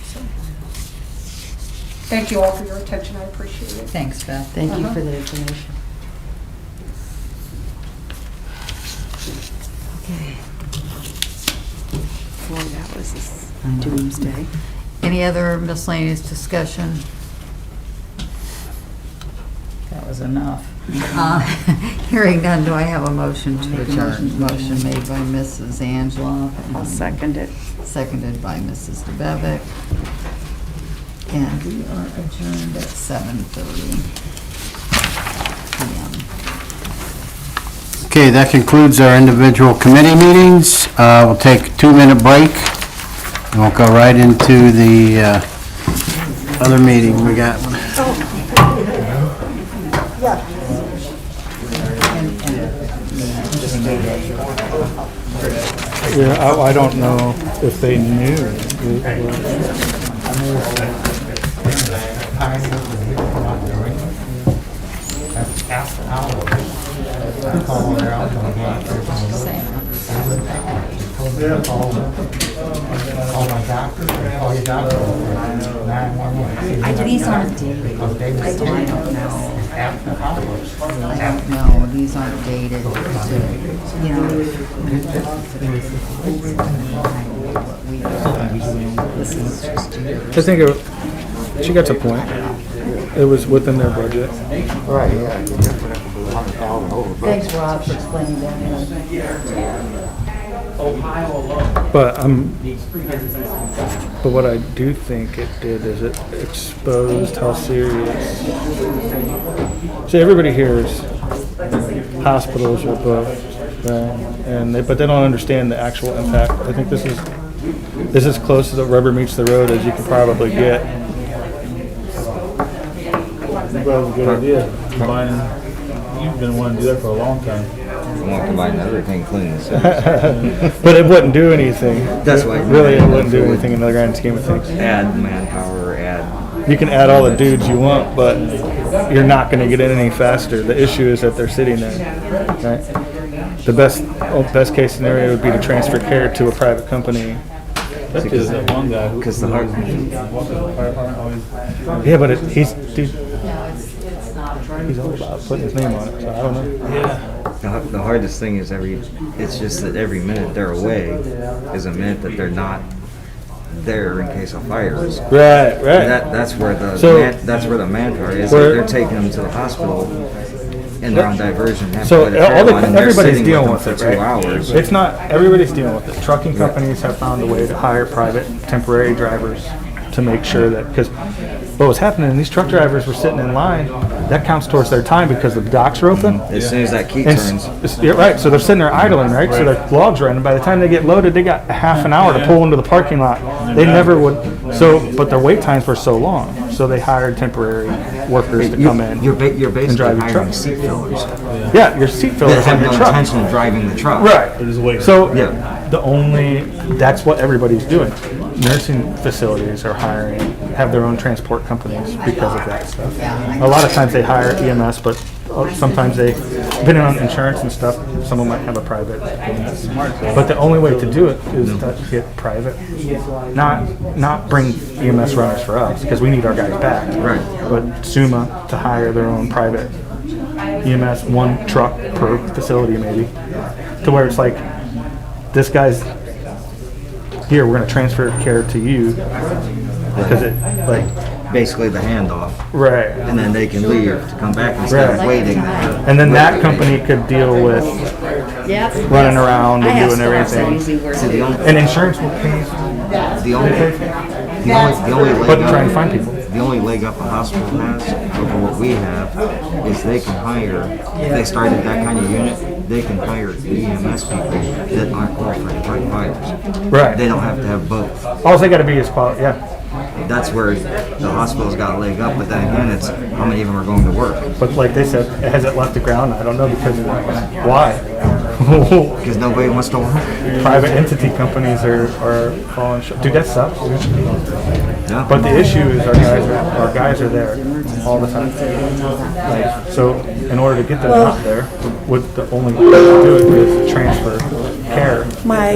So, thank you all for your attention. I appreciate it. Thanks, Beth. Thank you for the information. Okay. Boy, that was I know. doomsday. Any other miscellaneous discussion? That was enough. Hearing none, do I have a motion to adjourn? Motion made by Mrs. Angela. I'll second it. Seconded by Mrs. DeBevick. And we are adjourned at 7:30 p.m. Okay, that concludes our individual committee meetings. We'll take a 2-minute break, and we'll go right into the other meeting we got. Yeah, I don't know if they knew. These aren't dated. I don't know. These aren't dated. You know. This is just. I think she got the point. It was within their budget. Right, yeah. Thanks, Rob, for explaining that. But what I do think it did is it exposed how serious. See, everybody hears hospitals are booked, right? But they don't understand the actual impact. I think this is as close to the rubber meets the road as you can probably get. That was a good idea. You've been wanting to do that for a long time. I want to combine everything clean. But it wouldn't do anything. That's why. Really, it wouldn't do anything in the grand scheme of things. Add manpower, add. You can add all the dudes you want, but you're not going to get in any faster. The issue is that they're sitting there, right? The best case scenario would be to transfer care to a private company. That's because that one guy who. Because the heart. Yeah, but he's dude, No, it's not. he's all about putting his name on it. So I don't know. Yeah. The hardest thing is it's just that every minute they're away is a minute that they're not there in case of fires. Right, right. And that's where the So- that's where the manpower is. Where- They're taking them to the hospital and they're on diversion. have to So go to Fairlawn, and they're everybody's sitting dealing with with them it, for right? 2 hours. It's not, everybody's dealing with it. Trucking companies have found a way to hire private temporary drivers to make sure that, because what was happening, these truck drivers were sitting in line, that counts towards their time because the docks are open. As soon as that key And turns. you're right, so they're sitting there idling, right? So their logs running. By the time they get loaded, they got a half an hour to pull into the parking lot. They never would, but their wait times were so long, so they hired temporary workers to come in. You're and basically drive your hiring truck. seat fillers Yeah, your seat that fillers have on your no truck. intention of driving the truck. Right. So Yeah. that's what everybody's doing. Nursing facilities are hiring, have their own transport companies because of that stuff. A lot of times they hire EMS, but sometimes they, depending on insurance and stuff, someone might have a private. But the only way to do it is to get private, not bring EMS runners for us, because we need our guys back. Right. But SUMA to hire their own private EMS, one truck per facility maybe, to where it's like, this guy's here, we're gonna transfer care to you, because it, like, Basically the handoff. right. And then they can leave to come back instead of Right. waiting. And then that company could deal with running around and doing everything. See, the only, And insurance will pay, the only leg but up, trying to find people. the only leg up a hospital has over what we have is they can hire, if they started that kind of unit, they can hire EMS people that aren't qualified firefighters. Right. They don't have to have both. All they gotta be is quality, yeah. That's where the hospital's got a leg up, but then again, it's how many of them are going to work? But like they said, has it left the ground? I don't know, because why? Because nobody wants to work. Private entity companies are falling short. Dude, that sucks. Yeah. But the issue is our guys are there all the time. Like, so in order to get them out there, the only way to do it is transfer care My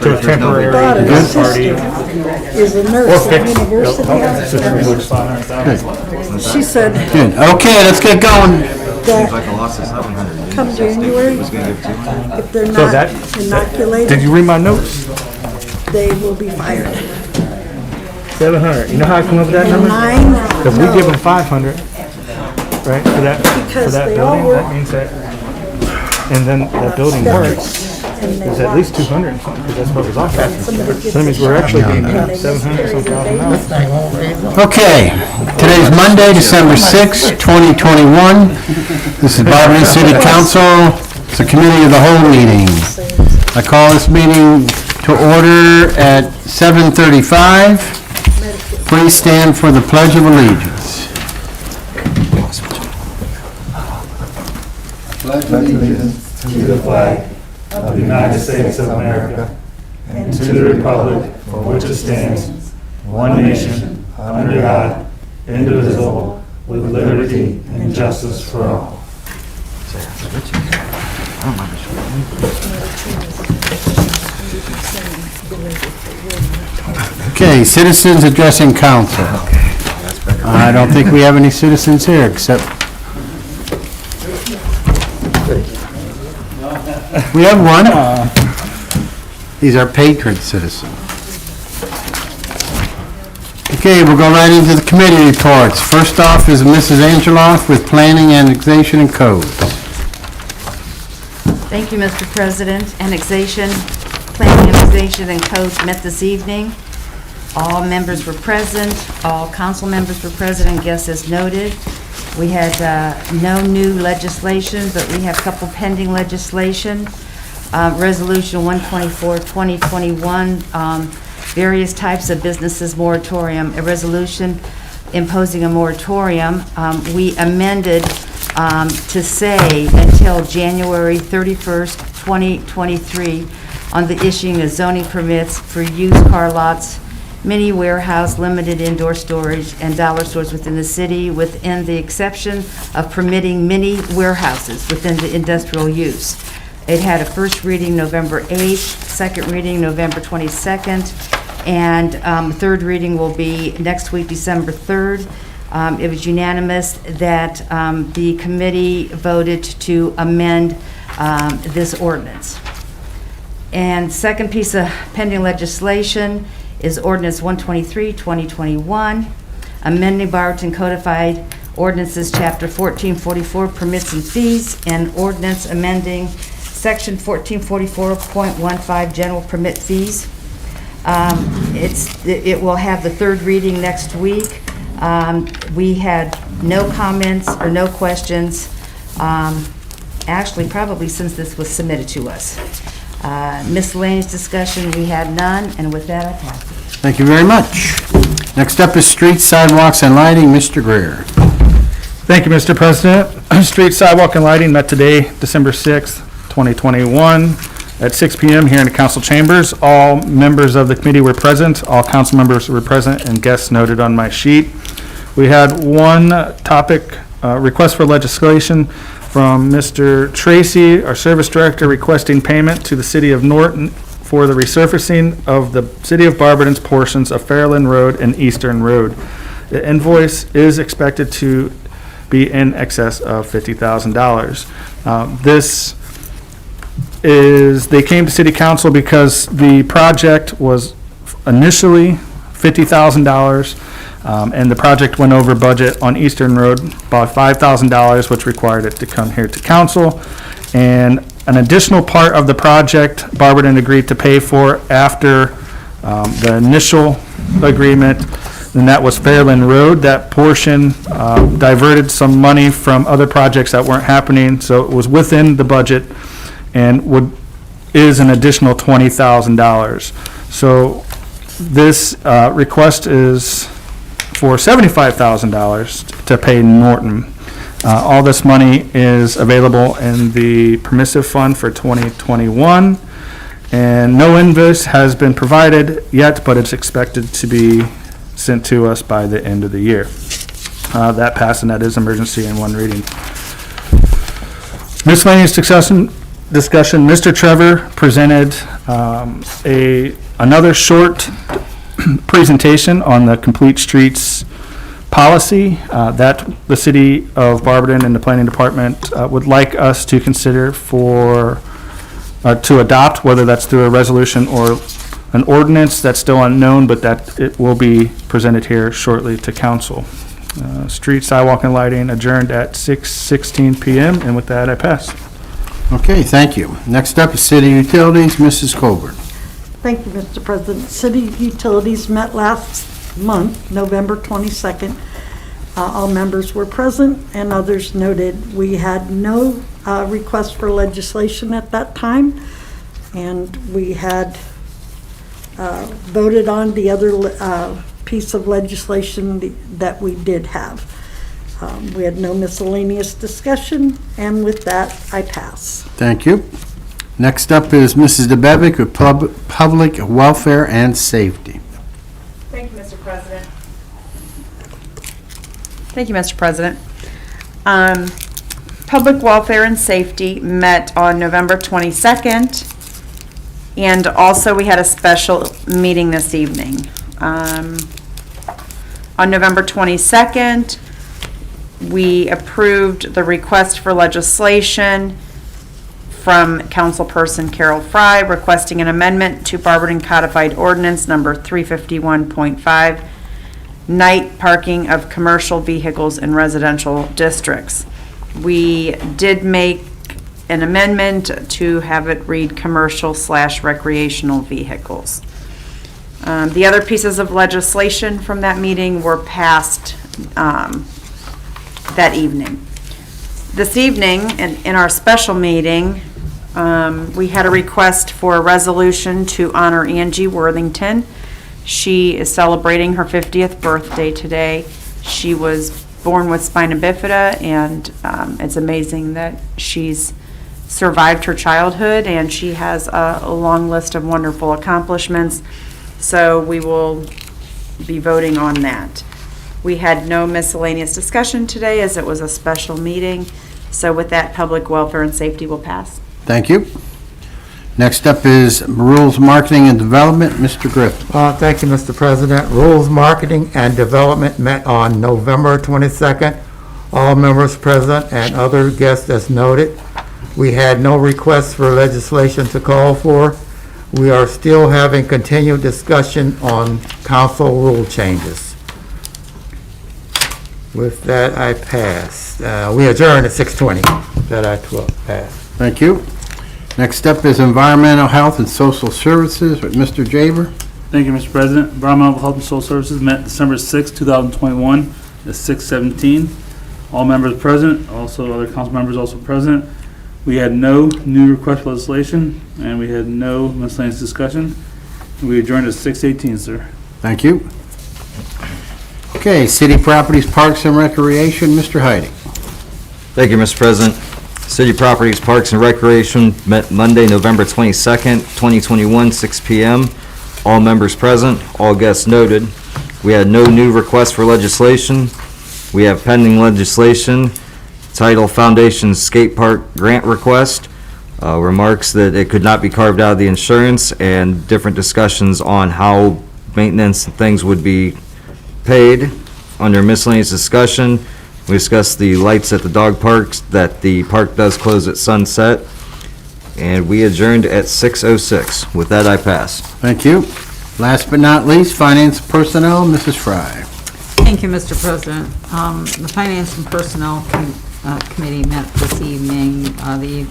to a temporary daughter's party. sister is a Or nurse at fix. University Hospital. She said Good. Okay, let's get going. Seems that like a loss of 700. come January, Was gonna give 200. if they're So not did inoculated, you read my notes? they will be fired. 700. You know how I come up with that number? Mine, Because we no. give them 500, right, for that Because they all building, work- that means that, and then that building works, And they is at least 200 and something, because that's what was offered. So that means we're actually being paid 700 some thousand dollars. Okay, today's Monday, December 6th, 2021. This is Barberton City Council. It's a committee of the whole meeting. I call this meeting to order at 7:35. Please stand for the Pledge of Allegiance. To the flag of the United States of America, and to the republic for which it stands, one nation, under God, indivisible, with liberty and justice for all. Okay, citizens addressing council. I don't think we have any citizens here, except... We have one. He's our patron citizen. Okay, we'll go right into the committee reports. First off is Mrs. Angeloff with Planning, Annexation, and Codes. Thank you, Mr. President. Annexation, Planning, Annexation, and Codes met this evening. All members were present, all council members were present, and guests as noted. We had no new legislation, but we have a couple pending legislation. Resolution 124, 2021, various types of businesses moratorium, a resolution imposing a moratorium. We amended to say until January 31st, 2023, on the issuing of zoning permits for used car lots, mini warehouse, limited indoor storage, and dollar stores within the city, within the exception of permitting mini warehouses within the industrial use. It had a first reading November 8th, second reading November 22nd, and third reading will be next week, December 3rd. It was unanimous that the committee voted to amend this ordinance. And second piece of pending legislation is ordinance 123, 2021, amending Barberton Codified ordinances, Chapter 1444, permits and fees, and ordinance amending Section 1444.15, general permit fees. It will have the third reading next week. We had no comments or no questions, actually probably since this was submitted to us. Miscellaneous discussion, we had none, and with that, I pass it. Thank you very much. Next up is streets, sidewalks, and lighting. Mr. Greer. Thank you, Mr. President. Street, sidewalk, and lighting met today, December 6th, 2021, at 6 p.m. here in the council chambers. All members of the committee were present. All council members were present, and guests noted on my sheet. We had one topic, request for legislation from Mr. Tracy, our service director, requesting payment to the city of Norton for the resurfacing of the city of Barberton's portions of Fairland Road and Eastern Road. The invoice is expected to be in excess of $50,000. They came to city council because the project was initially $50,000, and the project went over budget on Eastern Road by $5,000, which required it to come here to council. And an additional part of the project, Barberton agreed to pay for after the initial agreement, and that was Fairland Road. That portion diverted some money from other projects that weren't happening, so it was within the budget and is an additional $20,000. So this request is for $75,000 to pay Norton. All this money is available in the permissive fund for 2021, and no invoice has been provided yet, but it's expected to be sent to us by the end of the year. That passed, and that is emergency in one reading. Miscellaneous discussion. Mr. Trevor presented another short presentation on the Complete Streets policy that the city of Barberton and the planning department would like us to consider to adopt, whether that's through a resolution or an ordinance. That's still unknown, but that it will be presented here shortly to council. Street, sidewalk, and lighting adjourned at 6:16 p.m. And with that, I pass. Okay, thank you. Next up is city utilities. Mrs. Colburn. Thank you, Mr. President. City Utilities met last month, November 22nd. All members were present and others noted. We had no request for legislation at that time, and we had voted on the other piece of legislation that we did have. We had no miscellaneous discussion, and with that, I pass. Thank you. Next up is Mrs. DeBevick with Public Welfare and Safety. Thank you, Mr. President. Thank you, Mr. President. Public Welfare and Safety met on November 22nd, and also we had a special meeting this evening. On November 22nd, we approved the request for legislation from Councilperson Carol Fry requesting an amendment to Barberton Codified Ordinance number 351.5, night parking of commercial vehicles in residential districts. We did make an amendment to have it read commercial/recreational vehicles. The other pieces of legislation from that meeting were passed that evening. This evening, in our special meeting, we had a request for a resolution to honor Angie Worthington. She is celebrating her 50th birthday today. She was born with spina bifida, and it's amazing that she's survived her childhood, and she has a long list of wonderful accomplishments. So we will be voting on that. We had no miscellaneous discussion today as it was a special meeting. So with that, Public Welfare and Safety will pass. Thank you. Next up is Rules, Marketing, and Development. Mr. Griffin. Thank you, Mr. President. Rules, Marketing, and Development met on November 22nd. All members present and other guests as noted. We had no requests for legislation to call for. We are still having continued discussion on council rule changes. With that, I pass. We adjourn at 6:20. That I pass. Thank you. Next up is Environmental Health and Social Services with Mr. Jaber. Thank you, Mr. President. Environmental Health and Social Services met December 6, 2021 at 6:17. All members present, also other council members also present. We had no new request for legislation, and we had no miscellaneous discussion. We adjourned at 6:18, sir. Thank you. Okay, City Properties, Parks and Recreation, Mr. Heidi. Thank you, Mr. President. City Properties, Parks and Recreation met Monday, November 22nd, 2021, 6 p.m. All members present, all guests noted. We had no new requests for legislation. We have pending legislation, title Foundation Skate Park Grant Request, remarks that it could not be carved out of the insurance, and different discussions on how maintenance and things would be paid. Under Miscellaneous Discussion, we discussed the lights at the dog parks, that the park does close at sunset, and we adjourned at 6:06. With that, I pass. Thank you. Last but not least, Finance Personnel, Mrs. Fry. Thank you, Mr. President. The Finance and Personnel Committee met this evening. The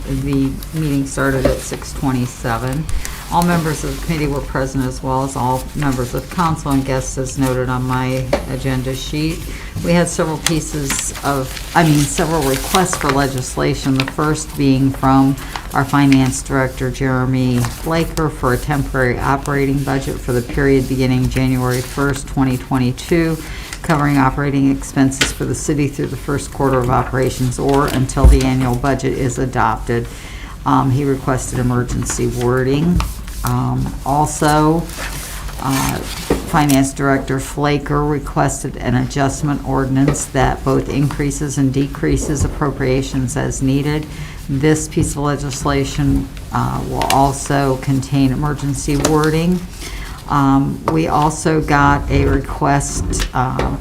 meeting started at 6:27. All members of the committee were present, as well as all members of council and guests, as noted on my agenda sheet. We had several several requests for legislation, the first being from our Finance Director, Jeremy Blaker, for a temporary operating budget for the period beginning January 1st, 2022, covering operating expenses for the city through the first quarter of operations or until the annual budget is adopted. He requested emergency wording. Finance Director Flaker requested an adjustment ordinance that both increases and decreases appropriations as needed. This piece of legislation will also contain emergency wording. We also got a request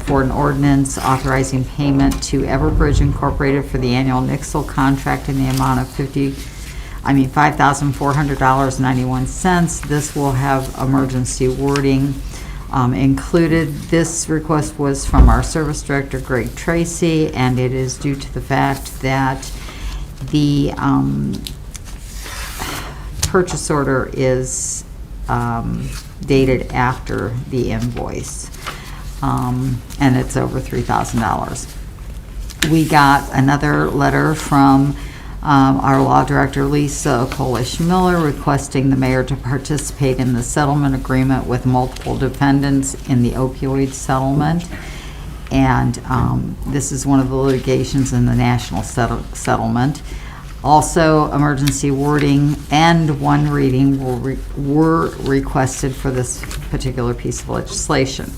for an ordinance authorizing payment to Everbridge Incorporated for the annual Nixle contract in the amount of $5,400.91. This will have emergency wording included. This request was from our Service Director, Greg Tracy, and it is due to the fact that the purchase order is dated after the invoice, and it's over $3,000. We got another letter from our Law Director, Lisa Polish-Miller, requesting the mayor to participate in the settlement agreement with multiple defendants in the opioid settlement. And this is one of the litigations in the national settlement. Also, emergency wording and one reading were requested for this particular piece of legislation.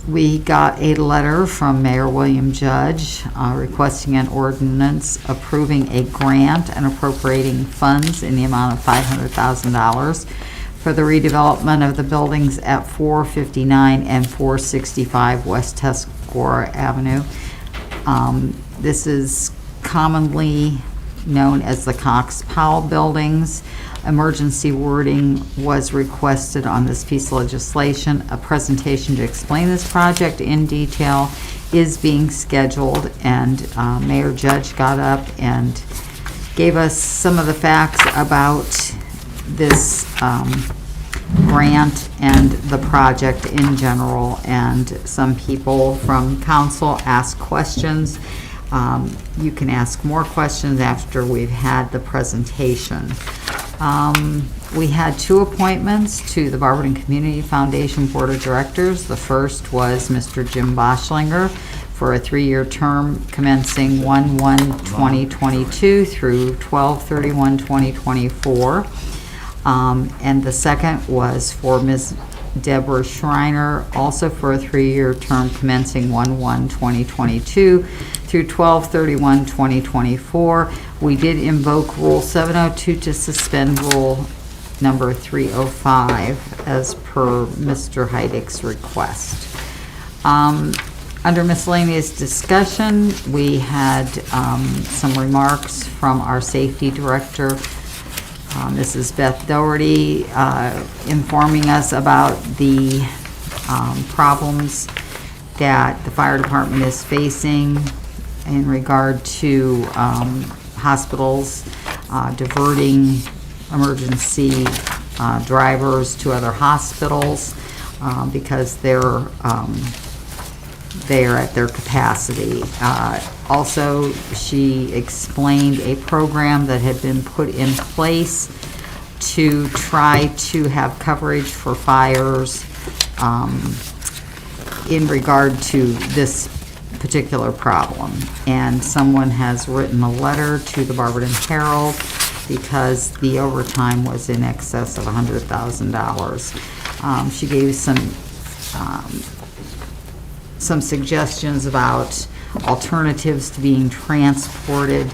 We got a letter from Mayor William Judge requesting an ordinance approving a grant and appropriating funds in the amount of $500,000 for the redevelopment of the buildings at 459 and 465 West Tuscarora Avenue. This is commonly known as the Cox Powell buildings. Emergency wording was requested on this piece of legislation. A presentation to explain this project in detail is being scheduled, and Mayor Judge got up and gave us some of the facts about this grant and the project in general, and some people from council asked questions. You can ask more questions after we've had the presentation. We had two appointments to the Barberton Community Foundation Board of Directors. The first was Mr. Jim Boschlinger for a 3-year term commencing 1/1/2022 through 12/31/2024. And the second was for Ms. Deborah Schreiner, also for a 3-year term commencing 1/1/2022 through 12/31/2024. We did invoke Rule 702 to suspend Rule number 305 as per Mr. Heidick's request. Under Miscellaneous Discussion, we had some remarks from our Safety Director, Mrs. Beth Doherty, informing us about the problems that the fire department is facing in regard to hospitals diverting emergency drivers to other hospitals because they're at their capacity. Also, she explained a program that had been put in place to try to have coverage for fires in regard to this particular problem. And someone has written a letter to the Barberton Herald because the overtime was in excess of $100,000. She gave some suggestions about alternatives to being transported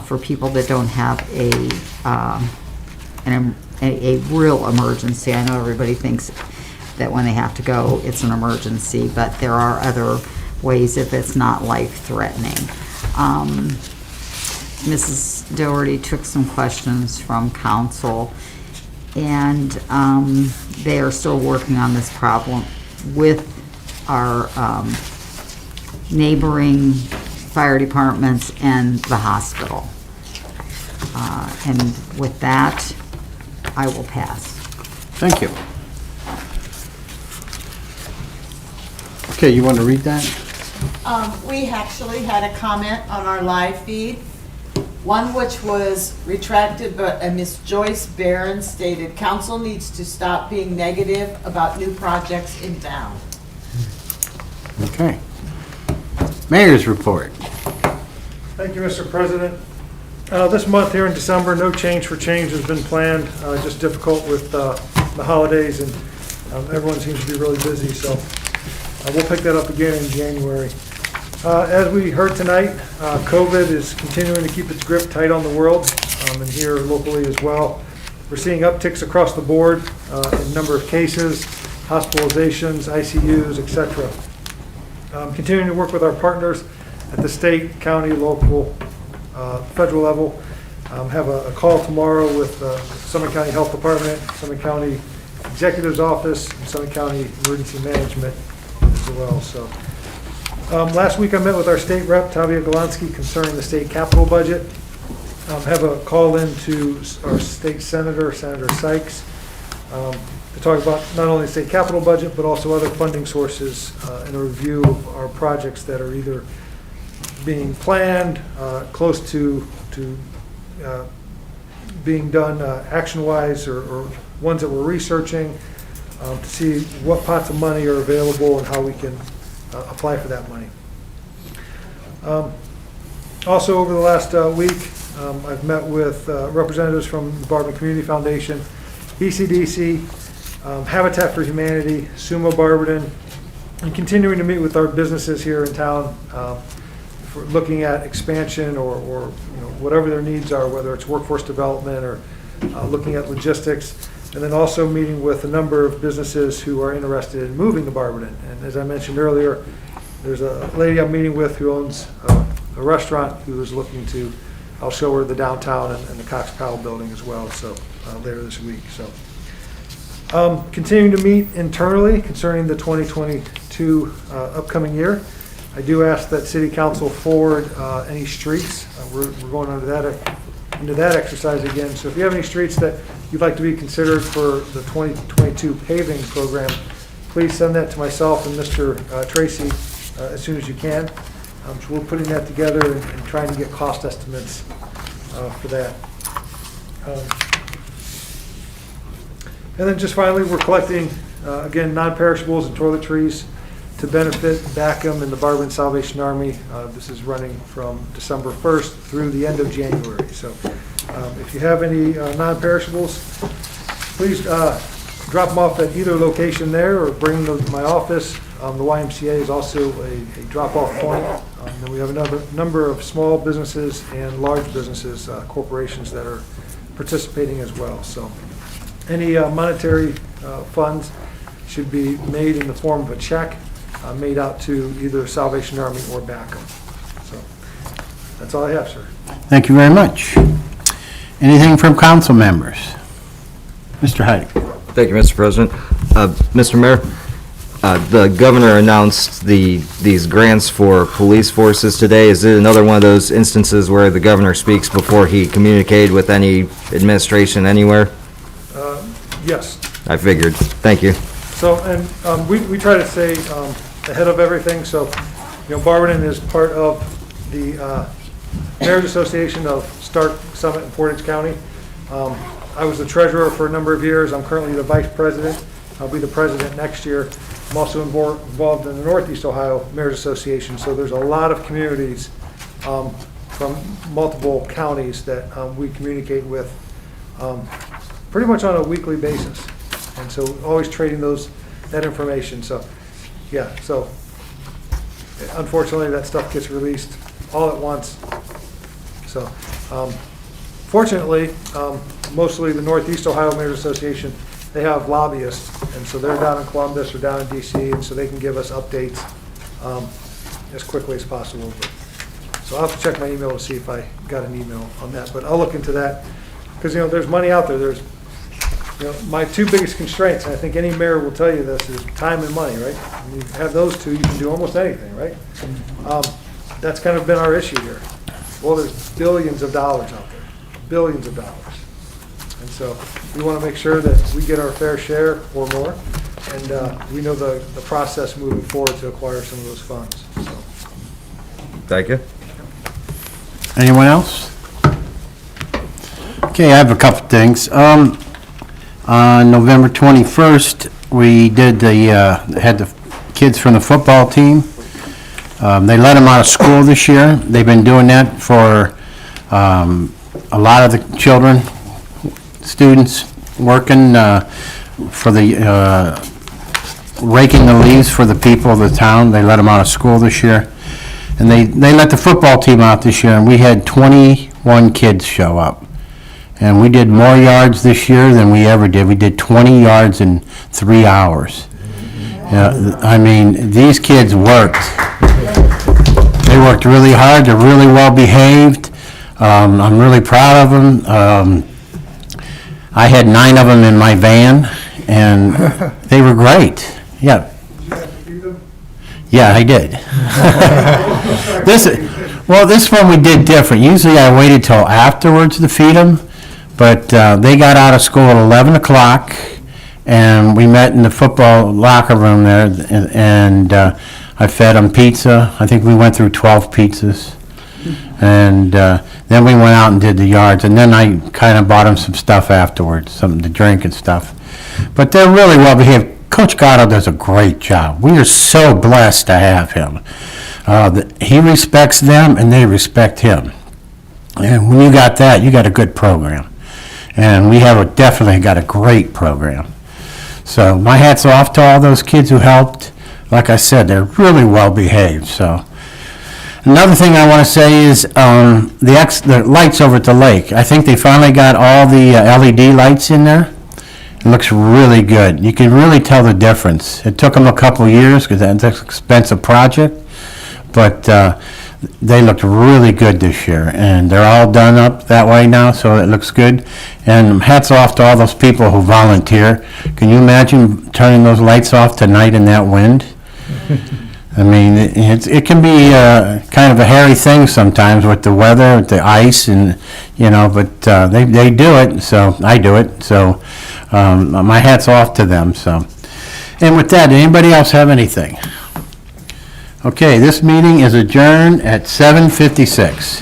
for people that don't have a real emergency. I know everybody thinks that when they have to go, it's an emergency, but there are other ways if it's not life-threatening. Mrs. Doherty took some questions from council, and they are still working on this problem with our neighboring fire departments and the hospital. And with that, I will pass. Thank you. Okay, you want to read that? We actually had a comment on our live feed, one which was retracted, but Ms. Joyce Barron stated, "Council needs to stop being negative about new projects in town." Okay. Mayor's report. Thank you, Mr. President. This month here in December, no change for change has been planned, just difficult with the holidays, and everyone seems to be really busy, so we'll pick that up again in January. As we heard tonight, COVID is continuing to keep its grip tight on the world, and here locally as well. We're seeing upticks across the board in number of cases, hospitalizations, ICUs, etc. Continuing to work with our partners at the state, county, local, federal level. Have a call tomorrow with Summit County Health Department, Summit County Executive's Office, and Summit County Emergency Management as well. So, last week I met with our state rep, Tavia Golonsky, concerning the state capital budget. Have a call in to our state senator, Senator Sykes, to talk about not only the state capital budget, but also other funding sources and a review of our projects that are either being planned, close to being done action-wise, or ones that we're researching to see what pots of money are available and how we can apply for that money. Also, over the last week, I've met with representatives from the Barberton Community Foundation, ECDC, Habitat for Humanity, Sumo Barberton, and continuing to meet with our businesses here in town for looking at expansion or whatever their needs are, whether it's workforce development or looking at logistics, and then also meeting with a number of businesses who are interested in moving to Barberton. And as I mentioned earlier, there's a lady I'm meeting with who owns a restaurant who is looking to, I'll show her the downtown and the Cox Powell building as well, so later this week. So continuing to meet internally concerning the 2022 upcoming year. I do ask that City Council forward any streets. We're going into that exercise again. So if you have any streets that you'd like to be considered for the 2022 paving program, please send that to myself and Mr. Tracy as soon as you can. So we're putting that together and trying to get cost estimates for that. And then just finally, we're collecting, again, non-perishables and toiletries to benefit Backham and the Barberton Salvation Army. This is running from December 1st through the end of January. So if you have any non-perishables, please drop them off at either location there or bring them to my office. The YMCA is also a drop-off point. Then we have another number of small businesses and large businesses, corporations that are participating as well. So any monetary funds should be made in the form of a check made out to either Salvation Army or Backup. So that's all I have, sir. Thank you very much. Anything from council members? Mr. Heidi. Thank you, Mr. President. Mr. Mayor, The governor announced these grants for police forces today. Is it another one of those instances where the governor speaks before he communicated with any administration anywhere? Yes. I figured. Thank you. So, and we try to stay ahead of everything, so, Barberton is part of the Mayor's Association of Stark, Summit, and Portage County. I was the treasurer for a number of years. I'm currently the vice president. I'll be the president next year. I'm also involved in the Northeast Ohio Mayor's Association, so there's a lot of communities from multiple counties that we communicate with pretty much on a weekly basis. And so always trading that information. So, yeah, so unfortunately that stuff gets released all at once. So, fortunately, mostly the Northeast Ohio Mayor's Association, they have lobbyists, and so they're down in Columbus or down in DC, and so they can give us updates as quickly as possible. So I'll have to check my email to see if I got an email on that, but I'll look into that, because, there's money out there. There's, my two biggest constraints, and I think any mayor will tell you this, is time and money, right? When you have those two, you can do almost anything, right? That's kind of been our issue here. Well, there's billions of dollars out there, billions of dollars. And so we want to make sure that we get our fair share or more, and we know the process moving forward to acquire some of those funds. So. Thank you. Anyone else? Okay, I have a couple things. On November 21st, we did had the kids from the football team. They let them out of school this year. They've been doing that for a lot of the children, students working for the raking the leaves for the people of the town. They let them out of school this year. And they let the football team out this year, and we had 21 kids show up. And we did more yards this year than we ever did. We did 20 yards in 3 hours. I mean, these kids worked. They worked really hard. They're really well behaved. I'm really proud of them. I had 9 of them in my van, and they were great. Yeah. Yeah, I did. This one we did different. Usually I waited till afterwards to feed them, but they got out of school at 11 o'clock, and we met in the football locker room there, and I fed them pizza. I think we went through 12 pizzas. And then we went out and did the yards, and then I kind of bought them some stuff afterwards, something to drink and stuff. But they're really well behaved. Coach Gatto does a great job. We are so blessed to have him. He respects them, and they respect him. And when you got that, you got a good program. And we have definitely got a great program. So my hat's off to all those kids who helped. Like I said, they're really well behaved. So another thing I want to say is the lights over at the lake. I think they finally got all the LED lights in there. It looks really good. You can really tell the difference. It took them a couple years because that's an expensive project, but they looked really good this year, and they're all done up that way now, so it looks good. And hats off to all those people who volunteer. Can you imagine turning those lights off tonight in that wind? I mean, it can be kind of a hairy thing sometimes with the weather, with the ice, and but they do it. So I do it. So my hat's off to them. So, and with that, anybody else have anything? Okay, this meeting is adjourned at 7:56.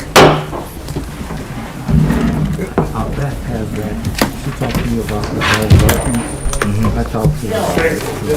Beth has that. She talked to me about the whole working. I talked to her.